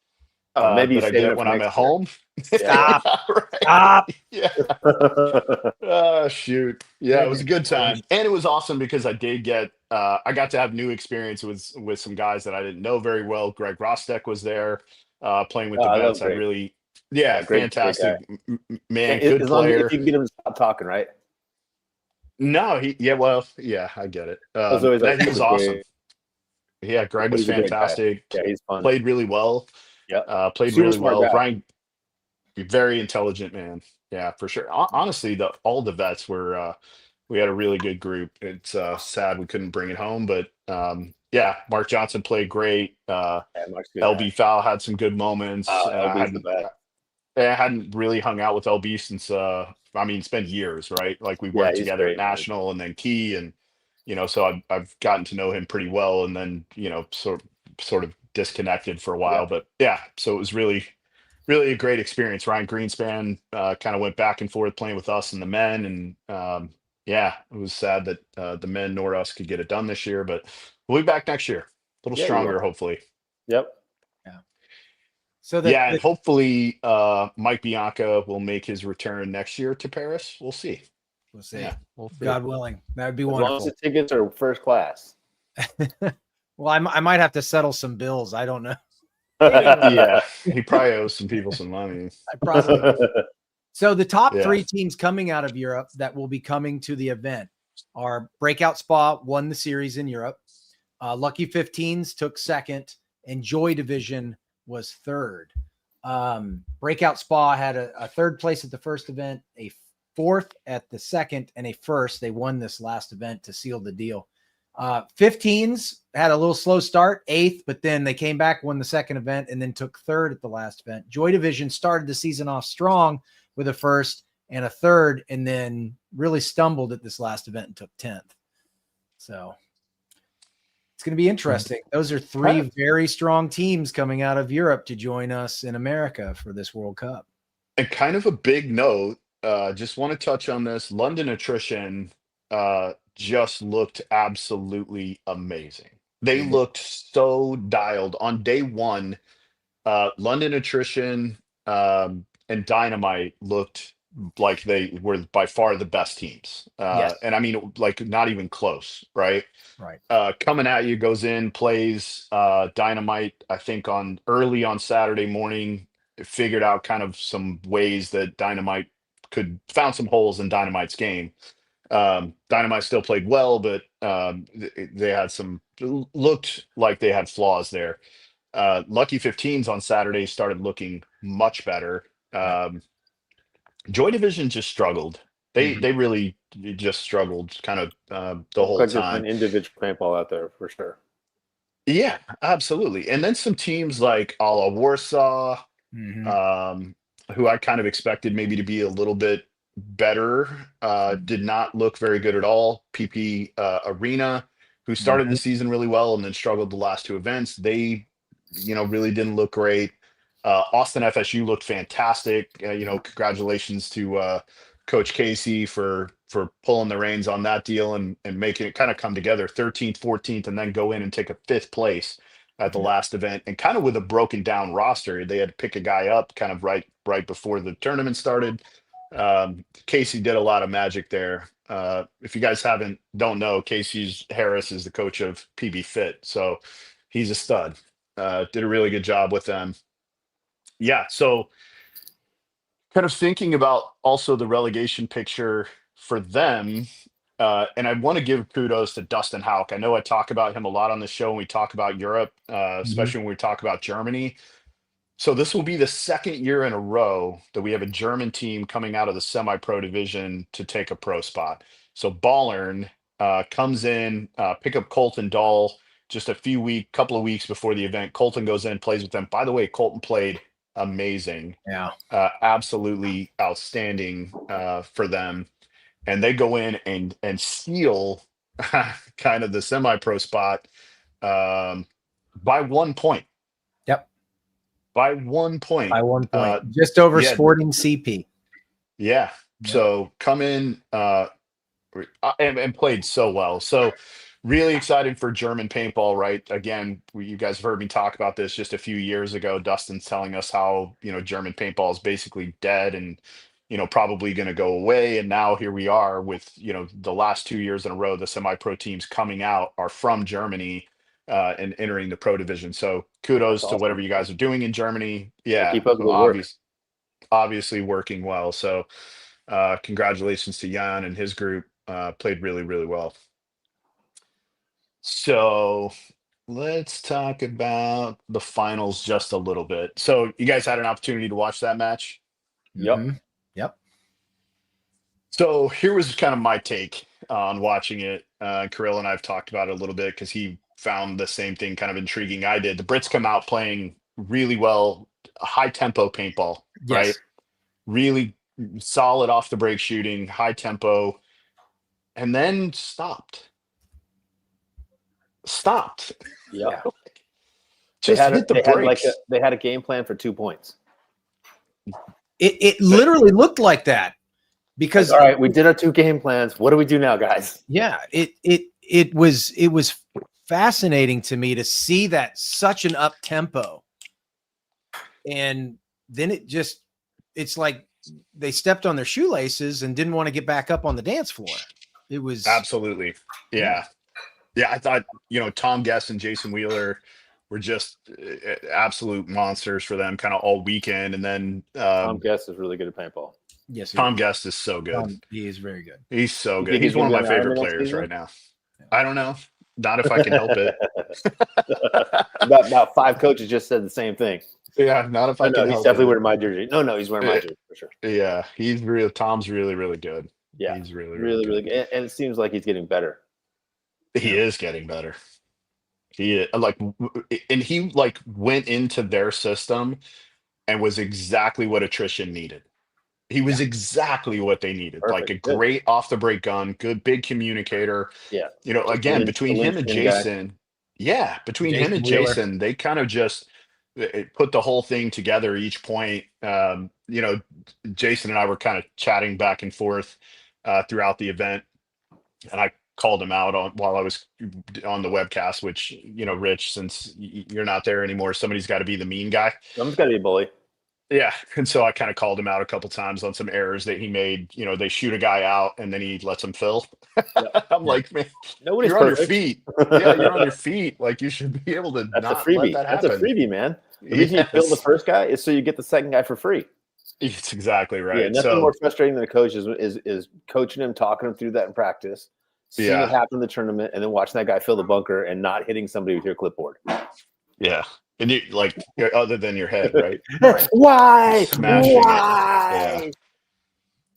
Oh, maybe you're that I saving get it for when I'm next at year. home. Yeah, Stop. Right. Stop. Yeah. Shoot. Yeah, it was a Goodness good time. gracious. And it was awesome because I got to have new experience with some guys that I didn't know very well. Greg Rostek was there, playing with Oh, the I love vets. I Greg. really, Yeah, yeah, great guy. fantastic man, good As long as if player. you can get him to stop talking, right? No, yeah, well, yeah, I get it. That's always like He that was was awesome. great. Yeah, Greg was He's a great guy. fantastic. Yeah, he's fun. Played really well. Yep. Played Super really smart well. guy. Ryan, very intelligent man. Yeah, for sure. Honestly, all the vets were. We had a really good group. It's sad we couldn't bring it home, but yeah, Mark Johnson played great. Yeah, Mark's a good guy. LB Fowl had some good moments. Oh, LB's the best. I hadn't really hung out with LB since I mean it's been years, right? Like we Yeah, worked he's together at great, man. National and then Key, and so I've gotten to know him pretty well, and then sort of disconnected for a while, Yep. but yeah, so it was really a great experience. Ryan Greenspan kind of went back and forth playing with us and the men, and yeah, it was sad that the men nor us could get it done this year, but we'll be back next year, a little Yeah, we stronger, will. hopefully. Yep. Yeah. So Yeah, and hopefully Mike Bianca will make his return next year to Paris. We'll see. we'll see. Yeah, we'll see. God willing. That would be As long as wonderful. the tickets are first class. Well, I might have to settle some bills. I don't know. Yeah, he probably owes some people some money. I probably do. So the top Yeah. 3 teams coming out of Europe that will be coming to the event are Breakout Spa won the series in Europe. Lucky 15s took second, and Joy Division was third. Breakout Spa had a third place at the first event, a fourth at the second, and a first. They won this last event to seal the deal. 15s had a little slow start, eighth, but then they came back, won the second event, and then took third at the last event. Joy Division started the season off strong with a first and a third, and then really stumbled at this last event and took 10th. So it's going to be interesting. Those are 3 very strong teams coming out of Europe to join us in America for this World Cup. And kind of a big note, just want to touch on this. London Attrition just looked absolutely amazing. They looked so dialed on day one. London Attrition and Dynamite looked like they were by far the best teams. Yes. And I mean, like not even close, right? Right. Coming at you, goes in, plays Dynamite, I think early on Saturday morning, figured out kind of some ways that Dynamite found some holes in Dynamite's game. Dynamite still played well, but they had looked like they had flaws there. Lucky 15s on Saturday started looking much better. Joy Division just struggled. They really just struggled kind of the whole Just time. an individual paintball out there for sure. Yeah, absolutely. And then some teams like a la Warsaw, who I kind of expected maybe to be a little bit better, did not look very good at all. PP Arena, who started the season really well and then struggled the last 2 events, they really didn't look great. Austin FSU looked fantastic. Congratulations to Coach Casey for pulling the reins on that deal and making it kind of come together. 13th, 14th, and then go in and take a 5th place at the last event. And kind of with a broken down roster, they had to pick a guy up kind of right before the tournament started. Casey did a lot of magic there. If you guys don't know, Casey Harris is the coach of PB Fit, so he's a stud. Did a really good job with them. Yeah. So kind of thinking about also the relegation picture for them. And I want to give kudos to Dustin Houck. I know I talk about him a lot on the show when we talk about Europe, Mhm. especially when we talk about Germany. So this will be the second year in a row that we have a German team coming out of the semi-pro division to take a pro spot. So Ballern comes in, pick up Colton Dahl just couple of weeks before the event. Colton goes in, plays with them. By the way, Colton played amazing, Yeah. absolutely outstanding for them, and they go in and steal kind of the semi-pro spot um, by 1 point. Yep. By 1 point. By 1 point, just over Yeah, Sporting CP. yeah. Yep. So come in and played so well. So really excited for German paintball, right? Again, you guys have heard me talk about this just a few years ago. Dustin's telling us how, German paintball is basically dead and, probably going to go away. And now here we are with, the last 2 years in a row, the semi-pro teams coming out are from Germany and entering the pro division. So That's kudos to awesome. whatever you guys are doing in Germany. Yeah, Yeah, keep up the good work. obviously working well. So congratulations to Jan and his group. Played really, really well. So let's talk about the finals just a little bit. So you guys had an opportunity to watch that match. Yep. Mhm. Yep. So here was kind of my take on watching it. Kirill and I have talked about it a little bit because he found the same thing kind of intriguing I did. The Brits come out playing really well, high tempo paintball, right? Yes. Really solid off the break shooting, high tempo, and then stopped. Yep. Just hit the brakes. They had a game plan for 2 points. It literally looked like that because All right, we did our 2 game plans. What do we do now, guys? yeah, it was fascinating to me to see that such an up tempo, and then it's like they stepped on their shoelaces and didn't want to get back up on the dance floor. It was Absolutely. Yeah. I thought, Tom Guest and Jason Wheeler were just absolute monsters for them kind of all weekend. And then Tom Guest is really good at paintball. yes, Tom Guest is so good. he is very good. He's so You good. think He's he's one of gonna my be on favorite Ironman next players season? right now. I don't know. Not if I can help it. About 5 coaches just said the same thing. Yeah, not if I No, can he's help definitely it. wearing my jersey. No, he's wearing my jersey for sure. Yeah, he's real. Tom's really, really good. Yeah, He's really, really good. good. And it seems like he's getting better. He is getting better. He went into their system and was exactly what attrition needed. He was exactly what they needed. Like Perfect. a Good. great off the break gun, good big communicator. Yeah. Again, between the him and linchpin guy. Jason, between him Jason and Wheeler. Jason, they kind of just put the whole thing together each point. Jason and I were kind of chatting back and forth throughout the event, and I called him out while I was on the webcast, which, Rich, since you're not there anymore, somebody's got to be the mean guy. Someone's got to be a bully. Yeah. And so I kind of called him out a couple times on some errors that he made. They shoot a guy out and then he lets him fill. I'm like, man, Nobody's you're on your perfect. feet. Yeah, you're on your feet. Like, you should be able to That's a not freebie. let that happen. That's a freebie, man. The reason you fill the first guy is so you get the second guy for free. It's exactly right. Yeah, nothing more frustrating than a coach is coaching him, talking him through that in practice, seeing it happen in the tournament, and then watching that guy fill the bunker and not hitting somebody with your clipboard. Yeah. And other than your head, right? Why? Smashing Why?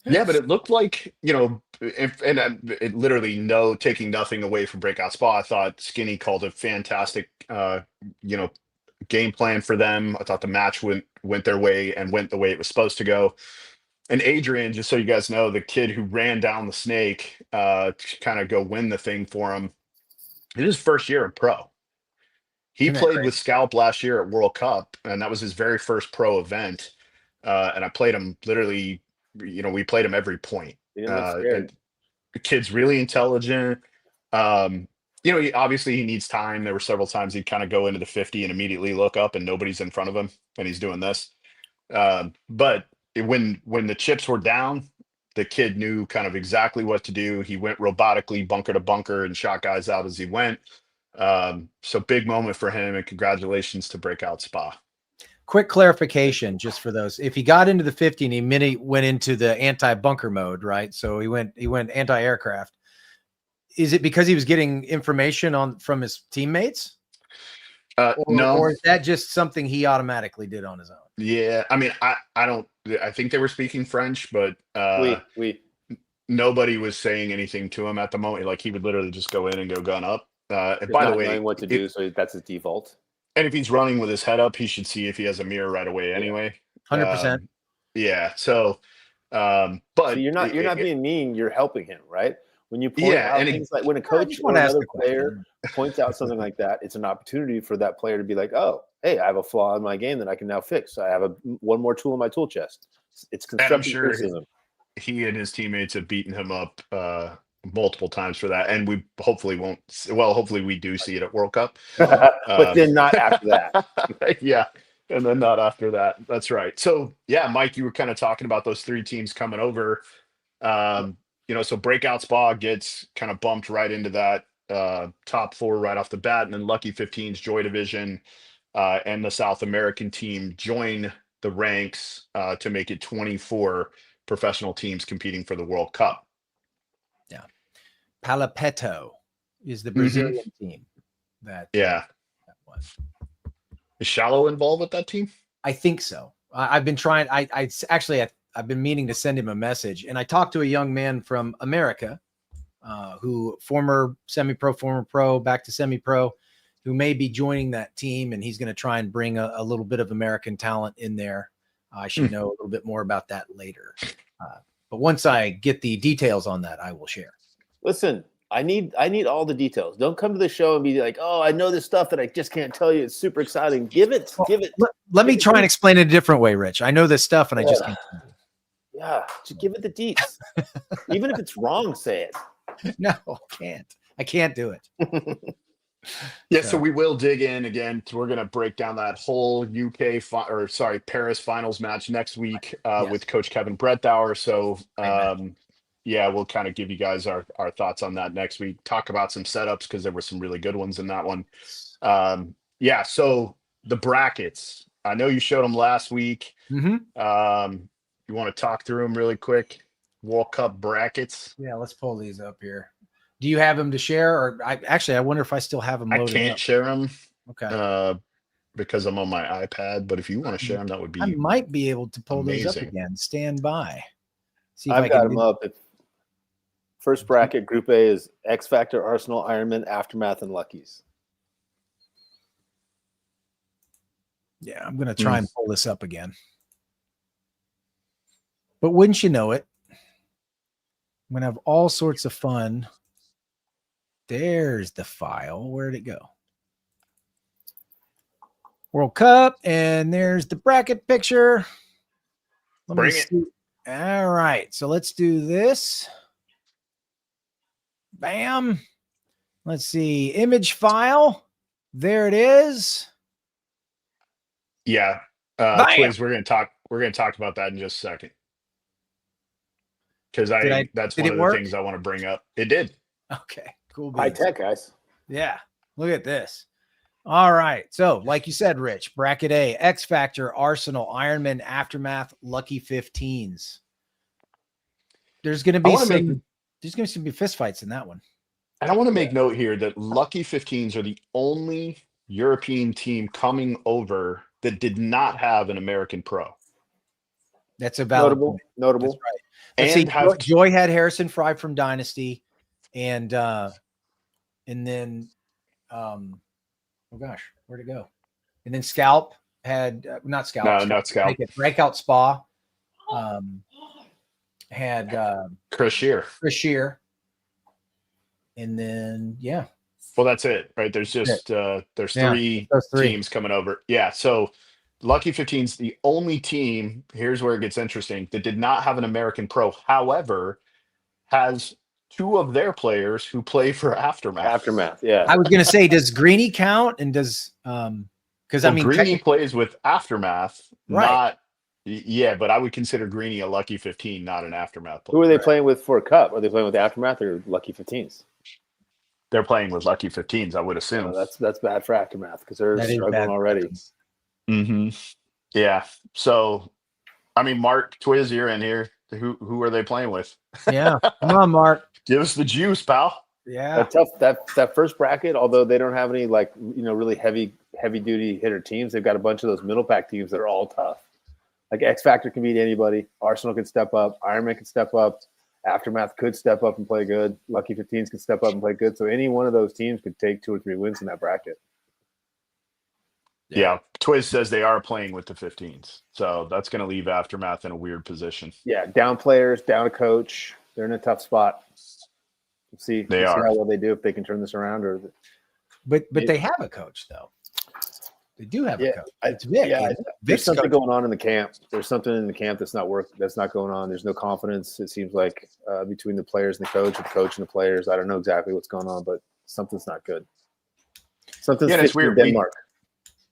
Yeah, but it looked like, it literally taking nothing away from Breakout Spa. I thought Skinny called a fantastic, game plan for them. I thought the match went their way and went the way it was supposed to go. And Adrian, just so you guys know, the kid who ran down the snake to kind of go win the thing for him, in his first year in pro. He played with Scalp last year at World Cup, and that was his very first pro event. And I played him literally, we played him every point. And the kid's really intelligent. Obviously he needs time. There were several times he'd kind of go into the 50 and immediately look up and nobody's in front of him and he's doing this. But when the chips were down, the kid knew kind of exactly what to do. He went robotically bunker to bunker and shot guys out as he went. So big moment for him, and congratulations to Breakout Spa. quick clarification just for those. If he got into the 50 and he went into the anti-bunker mode, right? So he went anti-aircraft. Is it because he was getting information from his teammates? No. Or is that just something he automatically did on his own? Yeah, I mean, I think they were speaking French, but nobody was saying anything to him at the moment. Like, he would literally just go in and go gun up. And by the way, knowing what to do, so that's his default. And if he's running with his head up, he should see if he has a mirror right away anyway. 100%. Yeah. So, but so you're not being mean. You're helping him, right? When you point out things like when a coach or another player points out something like that, it's an opportunity for that player to be like, "Oh, hey, I have a flaw in my game that I can now fix. I have one more tool in my tool chest." It's constructive criticism. He and his teammates have beaten him up multiple times for that, and we hopefully won't. Well, hopefully we do see it at World Cup, but then not after that. Yeah, and then not after that. That's right. So yeah, Mike, you were kind of talking about those three teams coming over. So Breakout Spa gets kind of bumped right into that top four right off the bat, and then Lucky 15's Joy Division and the South American team join the ranks to make it 24 professional teams competing for the World Cup. Yeah. Palapeto is the Brazilian team. That was. Is Shallow involved with that team? I think so. I've been trying. I've been meaning to send him a message, and I talked to a young man from America, who former semi-pro, former pro, back to semi-pro, who may be joining that team, and he's going to try and bring a little bit of American talent in there. I should know a little bit more about that later. But once I get the details on that, I will share. Listen, I need all the details. Don't come to the show and be like, "Oh, I know this stuff that I just can't tell you. It's super exciting." Give it. Let me try and explain it a different way, Rich. I know this stuff, and I just can't. Yeah, just give it the deets. Even if it's wrong, say it. No, I can't do it. Yeah, so we will dig in again. We're going to break down that whole Paris finals match next week with Coach Kevin Brettauer. So, we'll kind of give you guys our thoughts on that next week. Talk about some setups because there were some really good ones in that one. So the brackets. I know you showed them last week. You want to talk through them really quick? World Cup brackets. Yeah, let's pull these up here. Do you have them to share? Or I wonder if I still have them loaded. I can't share them. Okay. Because I'm on my iPad. But if you want to share them, that would be. I might be able to pull those up again. Stand by. See if I've got them up. First bracket, Group A is X Factor, Arsenal, Ironman, Aftermath, and Luckies. Yeah, I'm going to try and pull this up again. But wouldn't you know it, I'm going to have all sorts of fun. There's the file. Where'd it go? World Cup, and there's the bracket picture. Bring it. All right, so let's do this. Bam. Let's see. Image file. There it is. Yeah. Twiz, we're going to talk about that in just a second. Because that's one of the things I want to bring up. It did. Okay, cool. High tech, guys. Yeah, look at this. All right. So, like you said, Rich, bracket A, X Factor, Arsenal, Ironman, Aftermath, Lucky 15s. There's going to be some fist fights in that one. And I want to make note here that Lucky 15s are the only European team coming over that did not have an American pro. That's a valid notable. That's right. And Joy had Harrison Fry from Dynasty, and then oh gosh, where'd it go? And then Scalp had not Scalp. No, not Scalp. Breakout Spa had Chris Shear. And then well, that's it, right? There's just there's three teams coming over. Yeah, so Lucky 15's the only team, here's where it gets interesting, that did not have an American pro. However, has two of their players who play for Aftermath. Yeah. I was going to say, does Greeny count? And does because Greeny plays with Aftermath, right? But I would consider Greeny a Lucky 15, not an Aftermath player. Who are they playing with for a cup? Are they playing with Aftermath or Lucky 15s? They're playing with Lucky 15s, I would assume. That's bad for Aftermath because they're struggling already. Yeah. So, I mean, Mark Twiz, you're in here. Who are they playing with? Yeah. Come on, Mark. Give us the juice, pal. Yeah. That first bracket, although they don't have any like really heavy duty hitter teams, they've got a bunch of those middle pack teams that are all tough. Like X Factor can beat anybody. Arsenal can step up. Ironman can step up. Aftermath could step up and play good. Lucky 15s could step up and play good. So any one of those teams could take 2 or 3 wins in that bracket. Yeah. Twiz says they are playing with the 15s. So that's going to leave Aftermath in a weird position. Yeah, down players, down a coach. They're in a tough spot. We'll see how well they do, if they can turn this around. But they have a coach, though. They do have a coach. It's Vic. Yeah, there's something going on in the camp. There's something in the camp that's not going on. There's no confidence, it seems like, between the players and the coach and the players. I don't know exactly what's going on, but something's not good. Something's it's weird. In Denmark.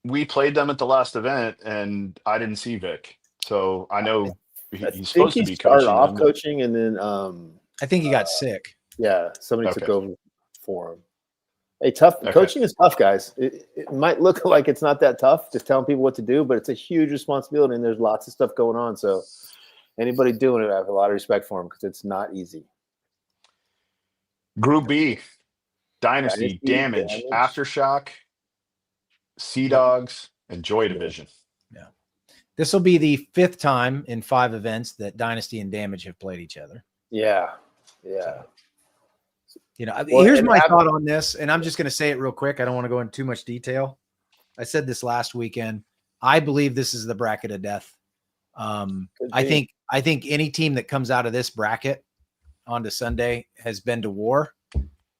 We played them at the last event, and I didn't see Vic. So I know he's supposed to be coaching, and then I think he got sick. Yeah, somebody took over for him. Hey, coaching is tough, guys. It might look like it's not that tough, just telling people what to do, but it's a huge responsibility, and there's lots of stuff going on. So anybody doing it, I have a lot of respect for them because it's not easy. Group B, Dynasty, Damage, Aftershock, Sea Dogs, and Joy Division. Yeah. This will be the 5th time in 5 events that Dynasty and Damage have played each other. Yeah. Yeah. Here's my thought on this, and I'm just going to say it real quick. I don't want to go into too much detail. I said this last weekend. I believe this is the bracket of death. I think any team that comes out of this bracket onto Sunday has been to war,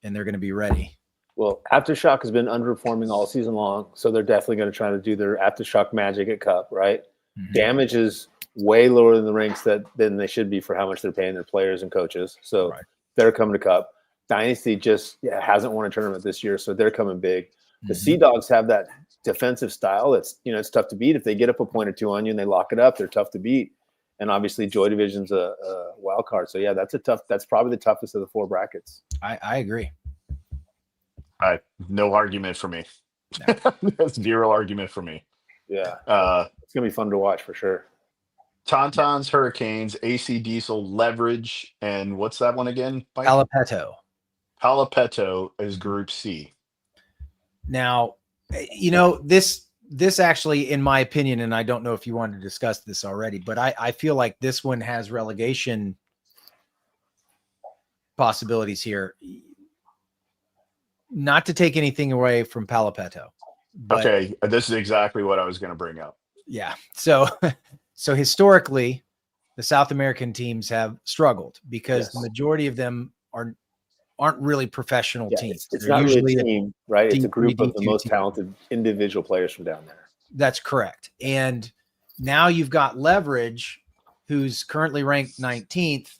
and they're going to be ready. Well, Aftershock has been underperforming all season long, so they're definitely going to try to do their Aftershock magic at Cup, right? Mm-hmm. Damage is way lower than the ranks than they should be for how much they're paying their players and coaches. So they're coming to Cup. Dynasty just hasn't won a tournament this year, so they're coming big. The Sea Dogs have that defensive style. It's tough to beat. If they get up a point or 2 on you and they lock it up, they're tough to beat. And obviously, Joy Division's a wild card. So that's probably the toughest of the 4 brackets. I agree. No argument for me. No. That's 0 argument for me. Yeah, it's gonna be fun to watch for sure. Tauntauns, Hurricanes, AC Diesel, Leverage, and what's that one again? Palapetto is Group C. Now, this actually, in my opinion, and I don't know if you wanted to discuss this already, but I feel like this one has relegation possibilities here. Not to take anything away from Palapetto. Okay, this is exactly what I was going to bring up. Yeah. So historically, the South American teams have struggled because the majority of them aren't really professional teams. It's not usually really a team, right? It's a group of the most talented individual players from down there. That's correct. And now you've got Leverage, who's currently ranked 19th.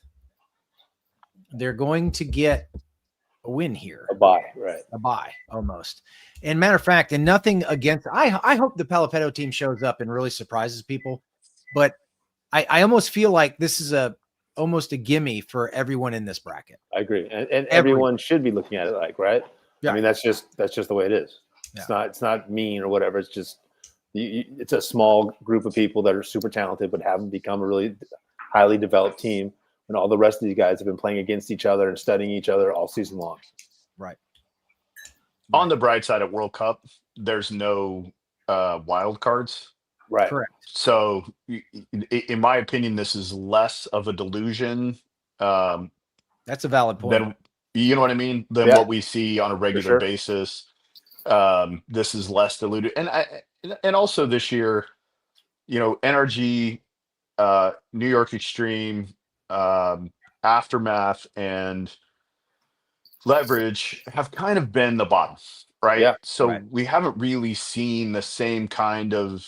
They're going to get a win here. A bye, right? A bye, almost. And matter of fact, and nothing against, I hope the Palapetto team shows up and really surprises people. But I almost feel like this is almost a gimme for everyone in this bracket. I agree, and everyone should be looking at it like, right? Yeah. I mean, that's just the way it is. Yeah. It's not mean or whatever. It's just it's a small group of people that are super talented but haven't become a really highly developed team, and all the rest of these guys have been playing against each other and studying each other all season long. Right. On the bright side of World Cup, there's no wild cards. Right. Correct. So, in my opinion, this is less of a delusion. That's a valid point. Than, you know what I mean? Than what we see on a regular basis. This is less diluted, and also this year, NRG, New York Extreme, Aftermath, and Leverage have kind of been the bottom. Right. Yeah, so we haven't really seen the same kind of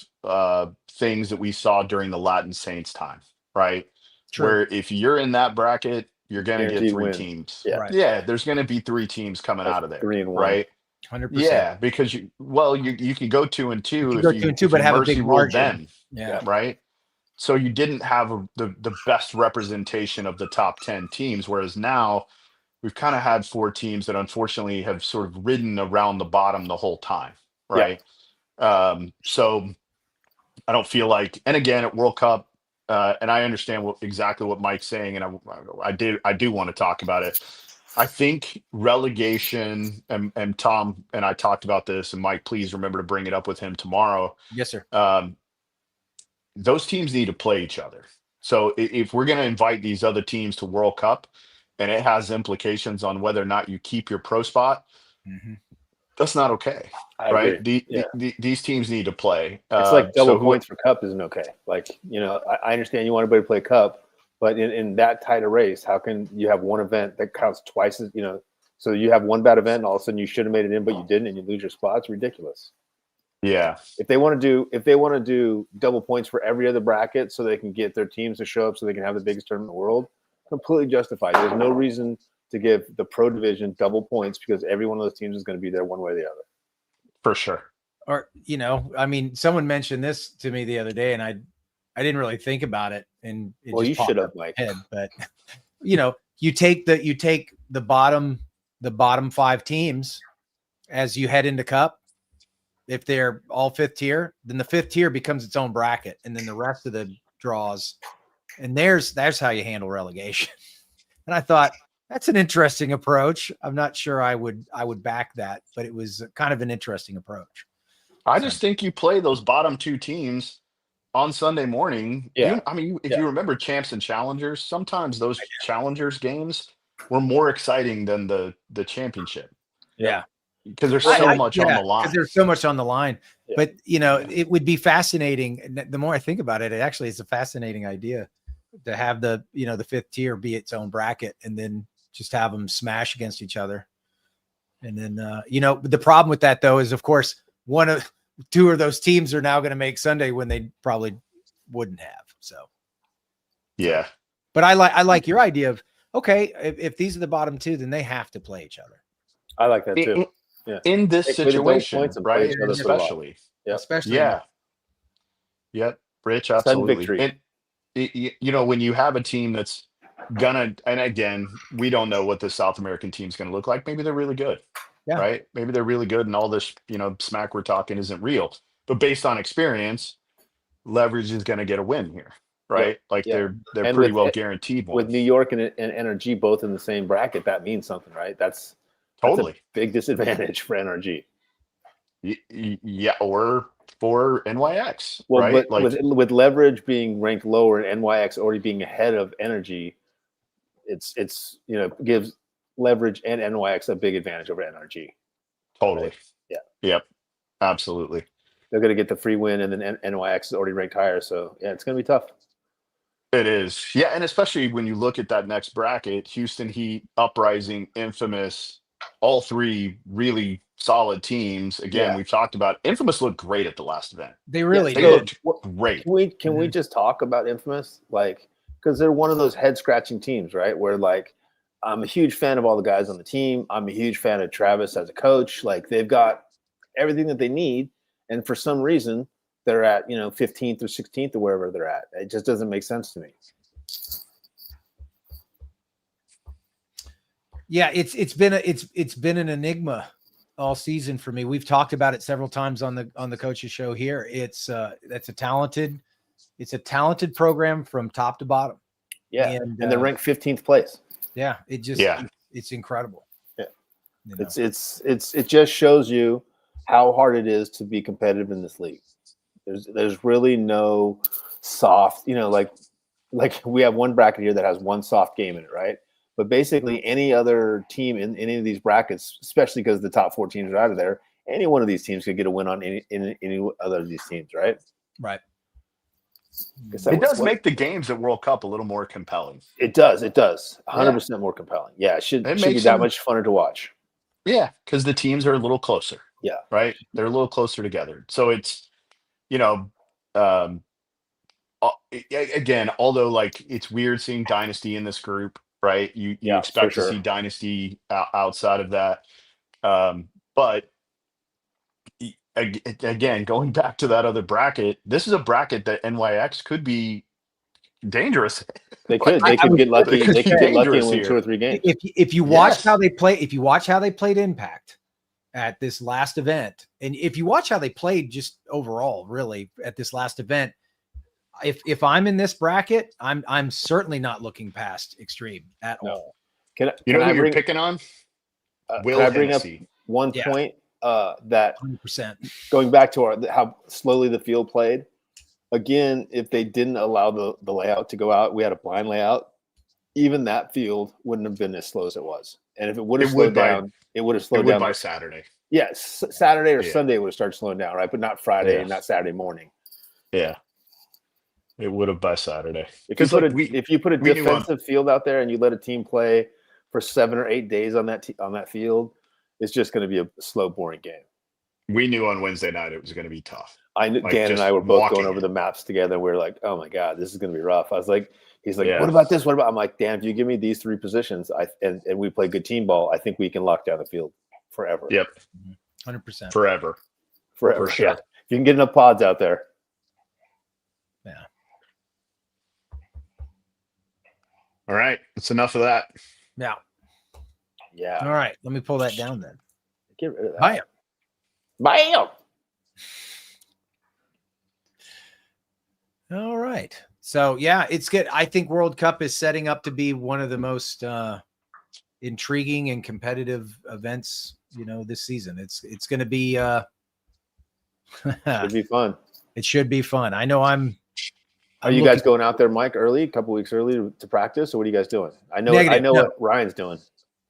things that we saw during the Latin Saints time. Right. True. Where if you're in that bracket, you're going to get 3 teams. Yeah. Right. Yeah. There's going to be 3 teams coming out of there. 3 and 1. Right. 100%. Yeah. Because you can go 2 and 2. You can go 2 and 2, but have a big margin. Yeah. Right. So you didn't have the best representation of the top 10 teams. Whereas now, we've kind of had 4 teams that unfortunately have sort of ridden around the bottom the whole time, right? Yeah. So I don't feel like, and again at World Cup, and I understand exactly what Mike's saying, and I do want to talk about it. I think relegation, and Tom and I talked about this, and Mike, please remember to bring it up with him tomorrow. Yes, sir. Those teams need to play each other. So if we're going to invite these other teams to World Cup, and it has implications on whether or not you keep your pro spot, that's not okay, right? These teams need to play. It's like double points for Cup isn't okay. Like, I understand you want everybody to play Cup, but in that tight a race, how can you have one event that counts twice as, so you have one bad event and all of a sudden you should have made it in, but you didn't, and you lose your spot? It's ridiculous. Yeah. If they want to do double points for every other bracket so they can get their teams to show up so they can have the biggest tournament in the world, completely justified. There's no reason to give the pro division double points because every one of those teams is going to be there one way or the other. For sure. Or, I mean, someone mentioned this to me the other day, and I didn't really think about it. And you should have, Mike. Head, but you take the bottom 5 teams as you head into Cup. If they're all 5th tier, then the 5th tier becomes its own bracket, and then the rest of the draws. And that's how you handle relegation. And I thought that's an interesting approach. I'm not sure I would back that, but it was kind of an interesting approach. I just think you play those bottom 2 teams on Sunday morning. Yeah. If you remember champs and challengers, sometimes those challengers games were more exciting than the championship. Yeah. Because there's so much on the line. Because there's so much on the line. Yeah. But, it would be fascinating. The more I think about it, it actually is a fascinating idea to have the 5th tier be its own bracket and then just have them smash against each other. And then, the problem with that, though, is, of course, 2 of those teams are now going to make Sunday when they probably wouldn't have. So, yeah. But I like your idea of, okay, if these are the bottom 2, then they have to play each other. I like that too. In this situation, right? Especially. Yeah. Especially. Yeah. Yep. Rich, absolutely. And when you have a team that's and again, we don't know what the South American team's going to look like. Maybe they're really good. Yeah. Right. Maybe they're really good, and all this, smack we're talking isn't real. But based on experience, Leverage is going to get a win here. Right. They're and pretty well guaranteed ones. With New York and NRG both in the same bracket, that means something, right? That's totally a big disadvantage for NRG. Yeah, or for NYX. Well, right? but with Leverage being ranked lower and NYX already being ahead of Energy, it's gives Leverage and NYX a big advantage over NRG. Totally. Right? Yeah. Yep. Absolutely. They're going to get the free win, and then NYX is already ranked higher. So yeah, it's going to be tough. It is. Yeah, and especially when you look at that next bracket, Houston Heat, Uprising, Infamous, all 3 really solid teams. Again, we've talked about Infamous looked great at the last event. They really did. Great. Can we just talk about Infamous? Because they're one of those head scratching teams, right? Where I'm a huge fan of all the guys on the team. I'm a huge fan of Travis as a coach. They've got everything that they need. And for some reason, they're at 15th or 16th or wherever they're at. It just doesn't make sense to me. Yeah, it's been an enigma all season for me. We've talked about it several times on the coaches show here. It's a talented program from top to bottom. Yeah, and they're ranked 15th place. Yeah, it's incredible. Yeah, it just shows you how hard it is to be competitive in this league. There's really no soft, like we have one bracket here that has one soft game in it, right? But basically any other team in any of these brackets, especially because the top 4 teams are out of there, any one of these teams could get a win on any other of these teams, right? Right. It does make the games at World Cup a little more compelling. It does. 100% more compelling. Yeah, it should be that much funner to watch. Yeah, because the teams are a little closer. Yeah. Right? They're a little closer together. So it's, again, although it's weird seeing Dynasty in this group, right? You expect to see Dynasty outside of that. But again, going back to that other bracket, this is a bracket that NYX could be dangerous. They could get lucky. They could get lucky and win 2 or 3 games. If you watch how they play, if you watch how they played Impact, at this last event, and if you watch how they played just overall, really at this last event, if I'm in this bracket, I'm certainly not looking past extreme at all. Can who I you're bring, picking on? Will can I bring up Hennessy. one Yeah. point that 100%. going back to how slowly the field played? Again, if they didn't allow the layout to go out, we had a blind layout. Even that field wouldn't have been as slow as it was. And if it would have slowed down, it would have slowed down by Saturday. Yes, Saturday or Sunday would have started slowing down, right? But not Friday, not Saturday morning. Yeah, it would have by Saturday. If you put a defensive field out there and you let a team play for 7 or 8 days on that field, it's just going to be a slow, boring game. We knew on Wednesday night it was going to be tough. I knew Dan and I were both going over the maps together. We were like, "Oh my god, this is going to be rough." I was like, "He's like, what about this? What about?" I'm like, "Dan, if you give me these 3 positions, and we play good team ball, I think we can lock down the field forever." Yep, 100%. Forever, for sure. Yeah. If you can get enough pods out there. Yeah. All right, that's enough of that. Yeah. Yeah. All right, let me pull that down then. Get rid of that. Bam. Bam. All right. So yeah, it's good. I think World Cup is setting up to be one of the most intriguing and competitive events, this season. It's going to be It'd be fun. It should be fun. I know Are you guys going out there, Mike, early, a couple weeks early to practice, or what are you guys doing? I know what Ryan's doing.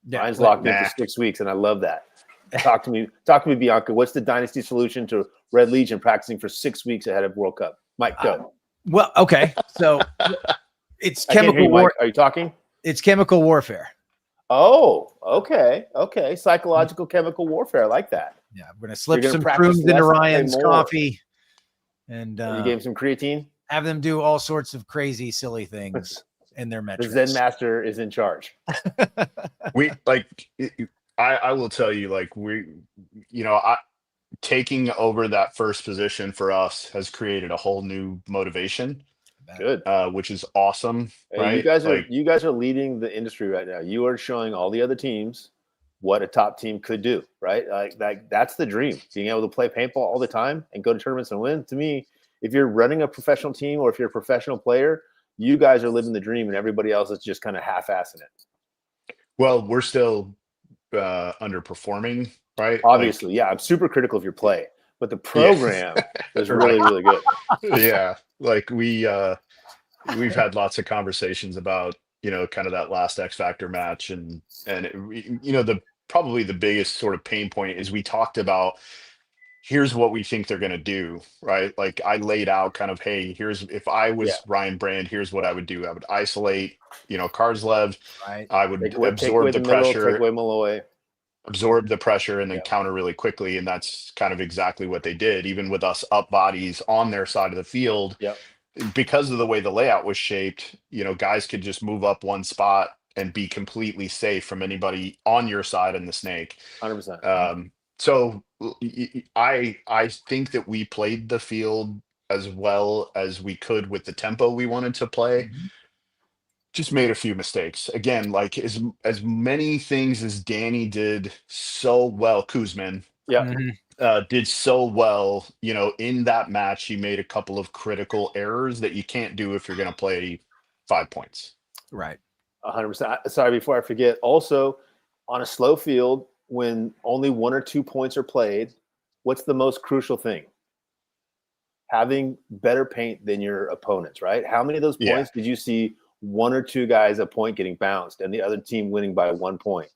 Yeah, Ryan's locked in for 6 weeks, and I love that. Talk to me, Bianca. What's the dynasty solution to Red Legion practicing for 6 weeks ahead of World Cup? Mike, go. Well, okay. So it's chemical war. Are you talking? It's chemical warfare. Oh, okay. Psychological chemical warfare. I like that. Yeah, I'm going to slip some shrooms into Ryan's coffee, and you gave him some creatine. Have them do all sorts of crazy, silly things in their metrics. The Zen master is in charge. I will tell you, taking over that first position for us has created a whole new motivation. Good. Which is awesome. Hey, right? You guys are leading the industry right now. You are showing all the other teams what a top team could do, right? That's the dream. Being able to play paintball all the time and go to tournaments and win. To me, if you're running a professional team or if you're a professional player, you guys are living the dream and everybody else is just kind of half-assing it. Well, we're still underperforming, right? Obviously, yeah. I'm super critical of your play, but the program is really, really good. Yeah. We've had lots of conversations about, kind of that last X Factor match. And probably the biggest sort of pain point is we talked about, here's what we think they're going to do, right? Like I laid out kind of, hey, if I was Ryan Brand, here's what I would do. I would isolate, Karslev. Right. I would absorb the pressure, take away Malloy. Absorb the pressure, and then counter really quickly. And that's kind of exactly what they did, even with us up bodies on their side of the field. Yep. Because of the way the layout was shaped, guys could just move up one spot and be completely safe from anybody on your side in the snake. 100%. So I think that we played the field as well as we could with the tempo we wanted to play. Mm-hmm. Just made a few mistakes. Again, like as many things as Danny did so well, Kuzman did so well, in that match. He made a couple of critical errors that you can't do if you're going to play 5 points. Right. 100%. Sorry, before I forget, also on a slow field, when only 1 or 2 points are played, what's the most crucial thing? Having better paint than your opponents, right? How many of those points did you see 1 or 2 guys a point getting bounced and the other team winning by 1 point?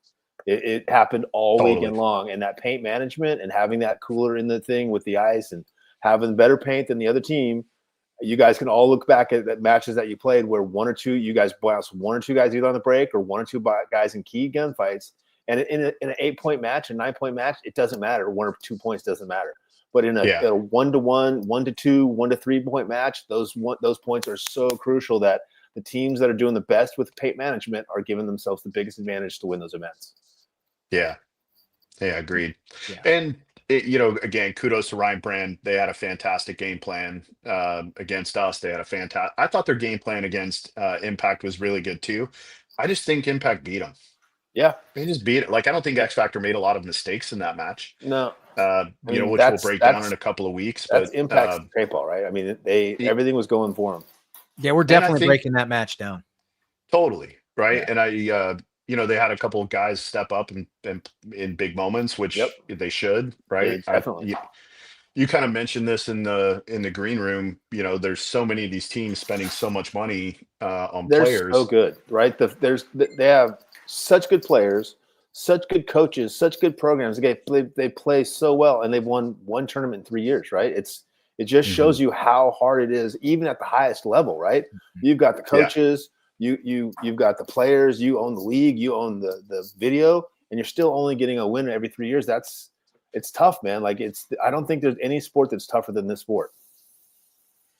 It happened all weekend long. And that paint management and having that cooler in the thing with the ice and having better paint than the other team, you guys can all look back at matches that you played where 1 or 2, you guys bounced 1 or 2 guys either on the break or 1 or 2 guys in key gunfights. And in an 8-point match, a 9-point match, it doesn't matter. 1 or 2 points doesn't matter. But in a 1-1, 1-2, 1-3 point match, those points are so crucial that the teams that are doing the best with paint management are giving themselves the biggest advantage to win those events. Yeah, agreed. Yeah. And again, kudos to Ryan Brand. They had a fantastic game plan against us. They had a fantastic. I thought their game plan against Impact was really good too. I just think Impact beat them. Yeah. They just beat it. Like, I don't think X Factor made a lot of mistakes in that match. No. Which we'll break down in a couple of weeks. That's But impacts paintball, right? I mean, everything was going for them. Yeah, we're definitely breaking that match down. Totally, right? Yeah. And they had a couple of guys step up and in big moments, which they should, right? Definitely. You kind of mentioned this in the green room. There's so many of these teams spending so much money on players. They're so good, right? They have such good players, such good coaches, such good programs. They play so well, and they've won one tournament in 3 years, right? It just shows you how hard it is, even at the highest level, right? You've got the coaches, you've got the players, you own the league, you own the video, and you're still only getting a win every 3 years. It's tough, man. Like I don't think there's any sport that's tougher than this sport.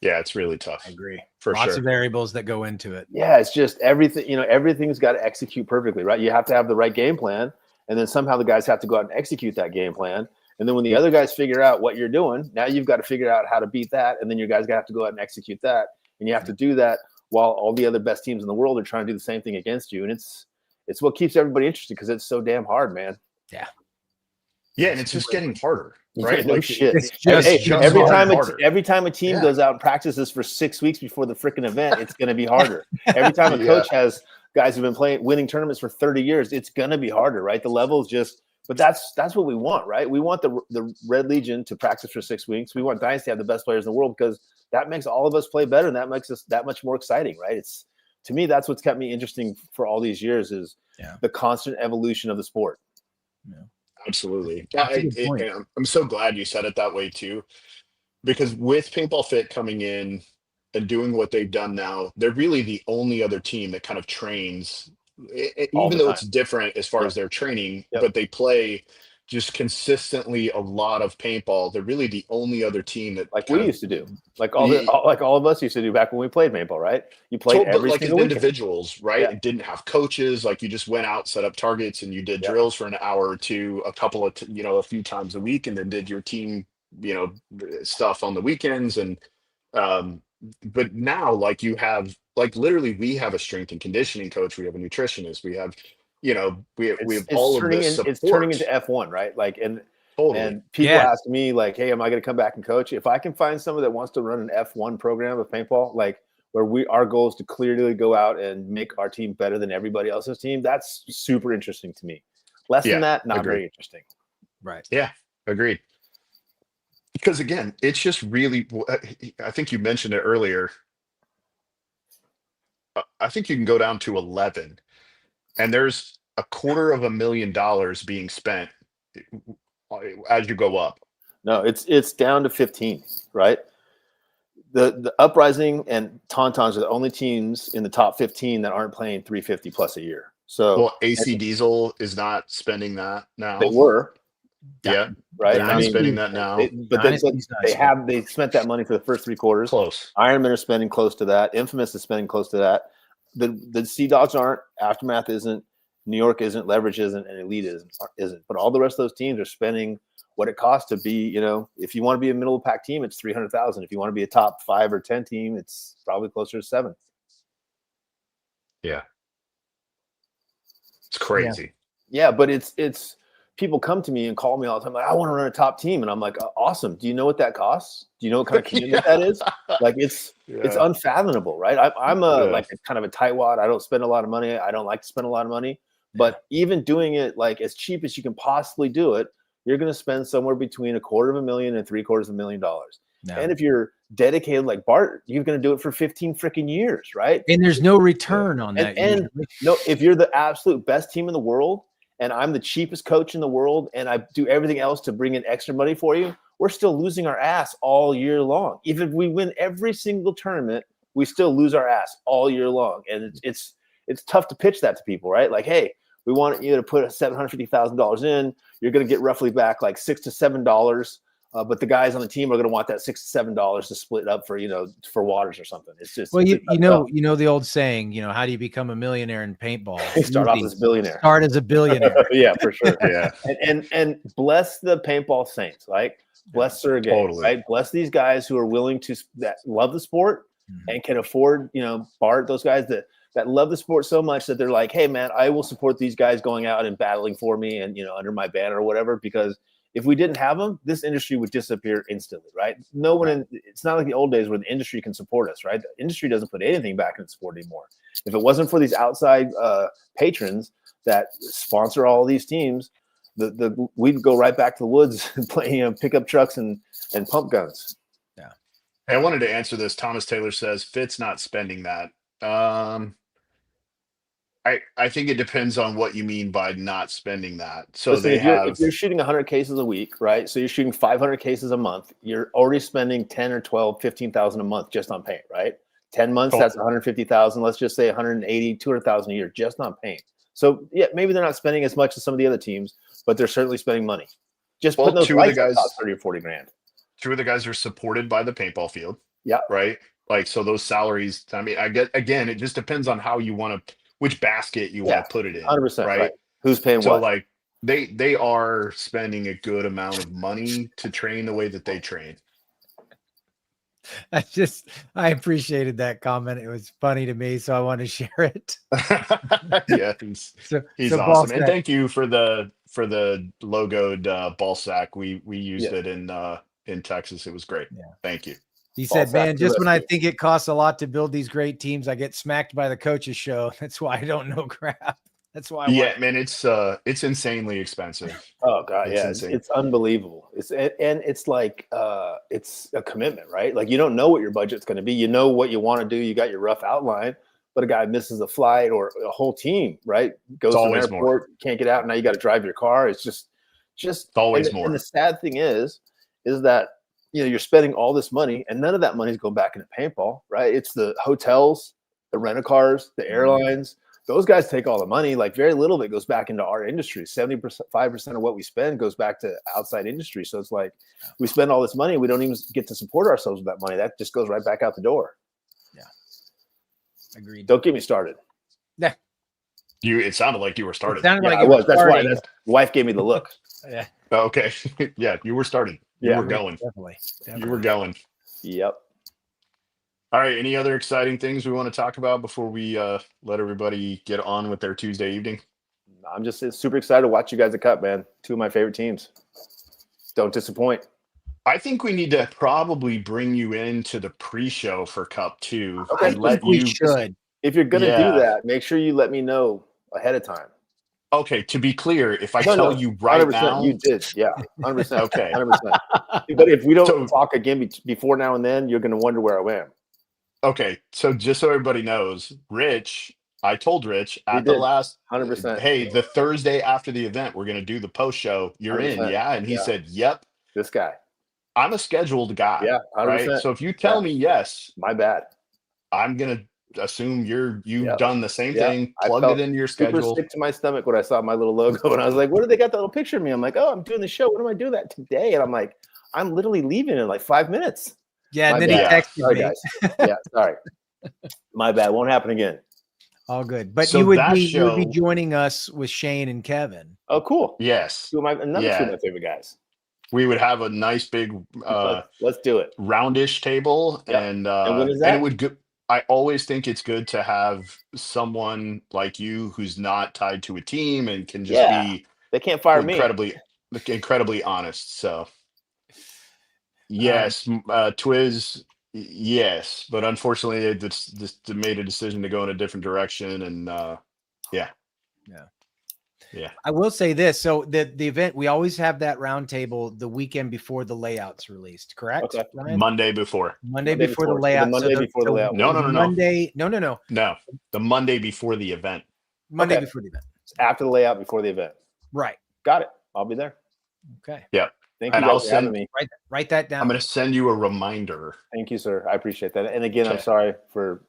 Yeah, it's really tough. I agree. For Lots sure. of variables that go into it. Yeah, it's just everything, everything's got to execute perfectly, right? You have to have the right game plan, and then somehow the guys have to go out and execute that game plan. And then when the other guys figure out what you're doing, now you've got to figure out how to beat that, and then your guys have to go out and execute that. And you have to do that while all the other best teams in the world are trying to do the same thing against you. And it's what keeps everybody interested, because it's so damn hard, man. Yeah. Yeah, and it's just getting harder, right? No shit. Every time a team goes out and practices for 6 weeks before the freaking event, it's going to be harder. Every time a coach has guys who've been winning tournaments for 30 years, it's going to be harder, right? The level's just. But that's what we want, right? We want the Red Legion to practice for 6 weeks. We want Dynasty to have the best players in the world, because that makes all of us play better, and that makes us that much more exciting, right? To me, that's what's kept me interesting for all these years is the constant evolution of the sport. Yeah. Absolutely. I'm so glad you said it that way too, because with Paintball Fit coming in and doing what they've done now, they're really the only other team that kind of trains, even though it's different as far as their training, but they play just consistently a lot of paintball. They're really the only other team that we used to do, like all of us used to do back when we played paintball, right? You played every single individuals, right? It didn't have coaches. Like, you just went out, set up targets, and you did drills for an hour or two, a couple of a few times a week, and then did your team stuff on the weekends. And but now, like, you have, like, literally we have a strength and conditioning coach, we have a nutritionist, we have we have all of this support. It's turning into F1, right? Like, and people ask me, like, hey, am I going to come back and coach? If I can find someone that wants to run an F1 program of paintball, like where our goal is to clearly go out and make our team better than everybody else's team, that's super interesting to me. Less than that, not very interesting. Right. Yeah, agreed. Because again, it's just really, I think you mentioned it earlier. I think you can go down to 11, and there's $250,000 being spent as you go up. No, it's down to 15, right? The Uprising and Tauntauns are the only teams in the top 15 that aren't playing 350 plus a year. So AC Diesel is not spending that now. They were. Yeah. Right. I'm spending that now. They spent that money for the first 3 quarters. Close. Ironman are spending close to that. Infamous is spending close to that. The Sea Dogs aren't. Aftermath isn't. New York isn't. Leverage isn't. And Elite isn't. But all the rest of those teams are spending what it costs to be. If you want to be a middle of the pack team, it's $300,000. If you want to be a top 5 or 10 team, it's probably closer to 7. Yeah. It's crazy. Yeah, but it's people come to me and call me all the time, like, I want to run a top team. And I'm like, awesome. Do you know what that costs? Do you know what kind of commitment that is? Like, it's unfathomable, right? I'm like a kind of a tightwad. I don't spend a lot of money. I don't like to spend a lot of money. But even doing it like as cheap as you can possibly do it, you're going to spend somewhere between $250,000 and $750,000. No. And if you're dedicated like Bart, you're going to do it for 15 freaking years, right? And there's no return on that. And no, if you're the absolute best team in the world, and I'm the cheapest coach in the world, and I do everything else to bring in extra money for you, we're still losing our ass all year long. Even if we win every single tournament, we still lose our ass all year long. And it's tough to pitch that to people, right? Like, hey, we want you to put $750,000 in. You're going to get roughly back like $6 to $7. But the guys on the team are going to want that $6 to $7 to split up for, for waters or something. It's just, well, you know, the old saying, how do you become a millionaire in paintball? Start off as a billionaire. Start as a billionaire. Yeah, for sure. Yeah. And bless the paintball saints, like bless Sergey, right? Bless these guys who are willing that love the sport and can afford, Bart, those guys that that love the sport so much that they're like, hey man, I will support these guys going out and battling for me and, under my banner or whatever, because if we didn't have them, this industry would disappear instantly, right? No one it's not like the old days where the industry can support us, right? The industry doesn't put anything back in the sport anymore. If it wasn't for these outside patrons that sponsor all of these teams, we'd go right back to the woods and play pickup trucks and pump guns. Yeah. Hey, I wanted to answer this. Thomas Taylor says Fitz not spending that. I think it depends on what you mean by not spending that. So listen, if you're shooting 100 cases a week, right? So you're shooting 500 cases a month. You're already spending 10 or 12, 15,000 a month just on paint, right? 10 months, that's 150,000. Let's just say 180, 200,000 a year just on paint. So yeah, maybe they're not spending as much as some of the other teams, but they're certainly spending money. Just putting those lights on cost 30 or 40 grand. Two of the guys are supported by the paintball field. Yeah. Right. Like, so those salaries, I mean, again, it just depends on how you want to, which basket you want to put it in. 100%. Right. Who's paying so what? Like they are spending a good amount of money to train the way that they train. I appreciated that comment. It was funny to me, so I want to share it. Yeah, he's awesome. And thank you for the logoed ball sack. We used it in Texas. It was great. Yeah. Thank you. He said, man, just when I think it costs a lot to build these great teams, I get smacked by the coaches show. That's why I don't know crap. That's why. Man, it's insanely expensive. Oh God. It's unbelievable. It's like, it's a commitment, right? Like, you don't know what your budget's going to be. You know what you want to do. You got your rough outline, but a guy misses a flight or a whole team, right? Goes to an airport, can't get out. Now you got to drive your car. It's just always more. And the sad thing is that, you're spending all this money and none of that money is going back into paintball, right? It's the hotels, the rent-a-cars, the airlines. Those guys take all the money. Like, very little of it goes back into our industry. 75% of what we spend goes back to outside industry. So it's like we spend all this money. We don't even get to support ourselves with that money. That just goes right back out the door. Yeah. Agreed. Don't get me started. Yeah. It sounded like you were started. I was. That's why. Wife gave me the look. Yeah. Okay. Yeah. You were started. You were going. Definitely. You were going. Yep. All right. Any other exciting things we want to talk about before we let everybody get on with their Tuesday evening? I'm just super excited to watch you guys at Cup, man. Two of my favorite teams. Don't disappoint. I think we need to probably bring you into the pre-show for Cup 2. Okay. We should. If you're going to do that, make sure you let me know ahead of time. Okay, to be clear, if I tell you right now, you did, 100%. Okay, 100%. But if we don't talk again before now and then, you're going to wonder where I am. Okay, so just so everybody knows, I told Rich at the last 100%. Hey, the Thursday after the event, we're going to do the post show. You're 100%. In, yeah, and he said, "Yep." This guy. I'm a scheduled guy. Yeah, 100%. Right. So if you tell me yes, my bad. I'm gonna assume you've done the same thing, plugged it into your schedule. Super sick to my stomach when I saw my little logo and I was like, what did they got that little picture of me? I'm like, oh, I'm doing the show. What am I doing that today? And I'm like, I'm literally leaving in like 5 minutes. Yeah, and then he texted me. Guys. Sorry. My bad. Won't happen again. All good. But so you would be joining us with Shane and Kevin. Oh, cool. Yes. Two of my favorite guys. We would have a nice big let's do it. Roundish table. And when is that? And it would go. I always think it's good to have someone like you who's not tied to a team and can just be. They can't fire me. Incredibly honest. So, yes, Twiz, yes, but unfortunately, it just made a decision to go in a different direction, and yeah. I will say this: so the event, we always have that round table the weekend before the layout's released, correct? Okay. Monday before the layout. Before the layout. No. Monday. No. The Monday before the event. Monday before the event. It's after the layout, before the event. Right. Got it. I'll be there. Okay. Yeah. Thank you guys for having me. Write that down. I'm going to send you a reminder. Thank you, sir. I appreciate that. And again, I'm sorry for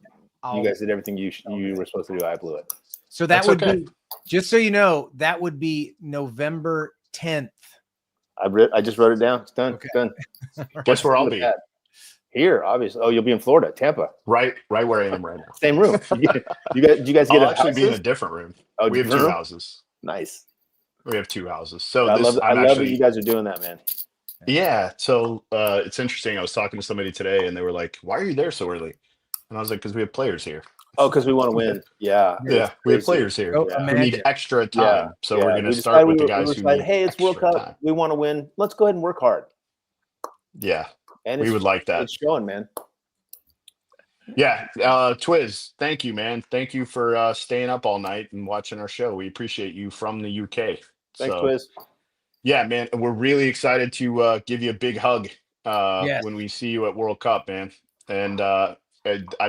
you guys did everything you were supposed to do. I blew it. So that would be, just so you know, that would be November 10th. I just wrote it down. It's done. Okay. It's done. Guess where I'll be? Here, obviously. Oh, you'll be in Florida, Tampa. Right where I am right now. Same room. You guys get I'll actually be in a different room. Oh, we have two houses. Nice. We have two houses. So I love that you guys are doing that, man. Yeah. So it's interesting. I was talking to somebody today and they were like, "Why are you there so early?" And I was like, "Because we have players here." Oh, because we want to win. Yeah. Yeah, we have Crazy. players here Oh, Yeah. who need imagine. extra time, so we're going to We start decided with the we guys who decided, need hey, it's World extra Cup. time. We want to win. Let's go ahead and work hard. Yeah, And we would like that. It's showing, man. Yeah, Twiz, thank you, man. Thank you for staying up all night and watching our show. We appreciate you from the UK. Thanks, So, Twiz. yeah, man, we're really excited to give you a big hug Yes. when we see you at World Cup, man. And I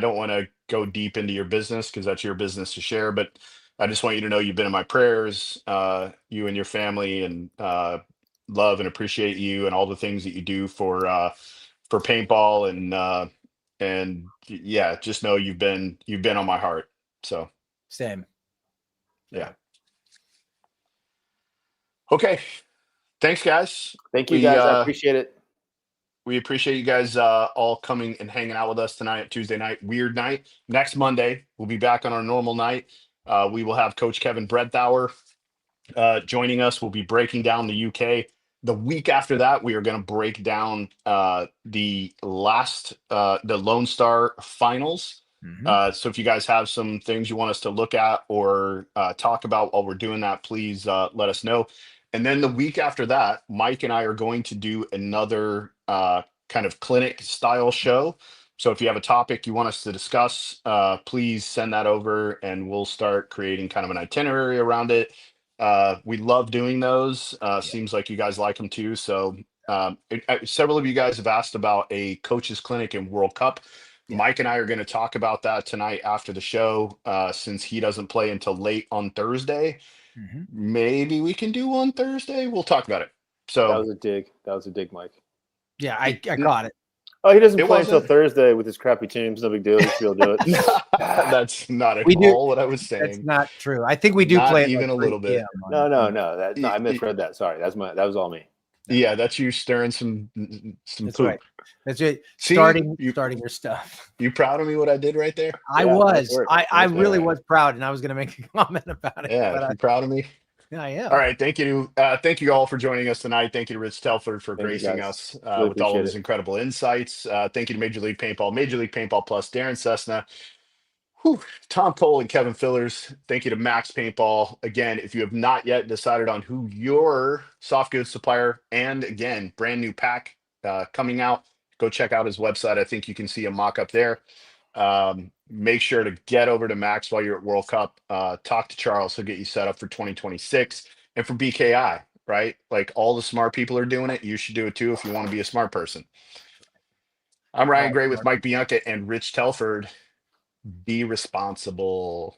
don't want to go deep into your business because that's your business to share, but I just want you to know you've been in my prayers, you and your family, and love and appreciate you and all the things that you do for paintball and yeah, just know you've been on my heart. So Same. yeah. Okay. Thanks, guys. Thank you, guys. I appreciate it. We appreciate you guys all coming and hanging out with us tonight, Tuesday night, weird night. Next Monday, we'll be back on our normal night. We will have Coach Kevin Breadthauer joining us. We'll be breaking down the UK. The week after that, we are going to break down the Lone Star finals. So if you guys have some things you want us to look at or talk about while we're doing that, please let us know. And then the week after that, Mike and I are going to do another kind of clinic style show. So if you have a topic you want us to discuss, please send that over and we'll start creating kind of an itinerary around it. We love doing those. Seems like you guys like them too. So several of you guys have asked about a coaches clinic in World Cup. Yeah. Mike and I are going to talk about that tonight after the show, since he doesn't play until late on Thursday. Maybe we can do on Thursday. We'll talk about it. So That was a dig. That was a dig, Mike. Yeah, I caught it. Oh, he doesn't It play until wasn't- Thursday with his crappy teams. No big deal. He should do it. that's not at We do- all what I was That's saying. not true. I think we do Not play at even like a little 3 bit. p.m. on- No. I misread that. Sorry. That was all me. Yeah, that's you stirring some That's poop. right. That's right. See, starting you- your stuff. You proud of me what I did right there? I Yeah, was. nice work. I Nice really work. was proud, and I was going to make a comment about it. Yeah, but you proud of me? I am. All right, thank you. Thank you all for joining us tonight. Thank you to Rich Telford for Thank you, gracing guys. us Really with all of appreciate his it. incredible insights. Thank you to Major League Paintball Plus, Darren Cessna, whew, Tom Cole, and Kevin Fillers. Thank you to Max Paintball. Again, if you have not yet decided on who your soft goods supplier, and again, brand new pack coming out, go check out his website. I think you can see a mock-up there. Make sure to get over to Max while you're at World Cup. Talk to Charles. He'll get you set up for 2026. And for BKI, right? Like all the smart people are doing it. You should do it too if you want to be a smart person. I'm Ryan Gray with Mike Bianca and Rich Telford. Be responsible.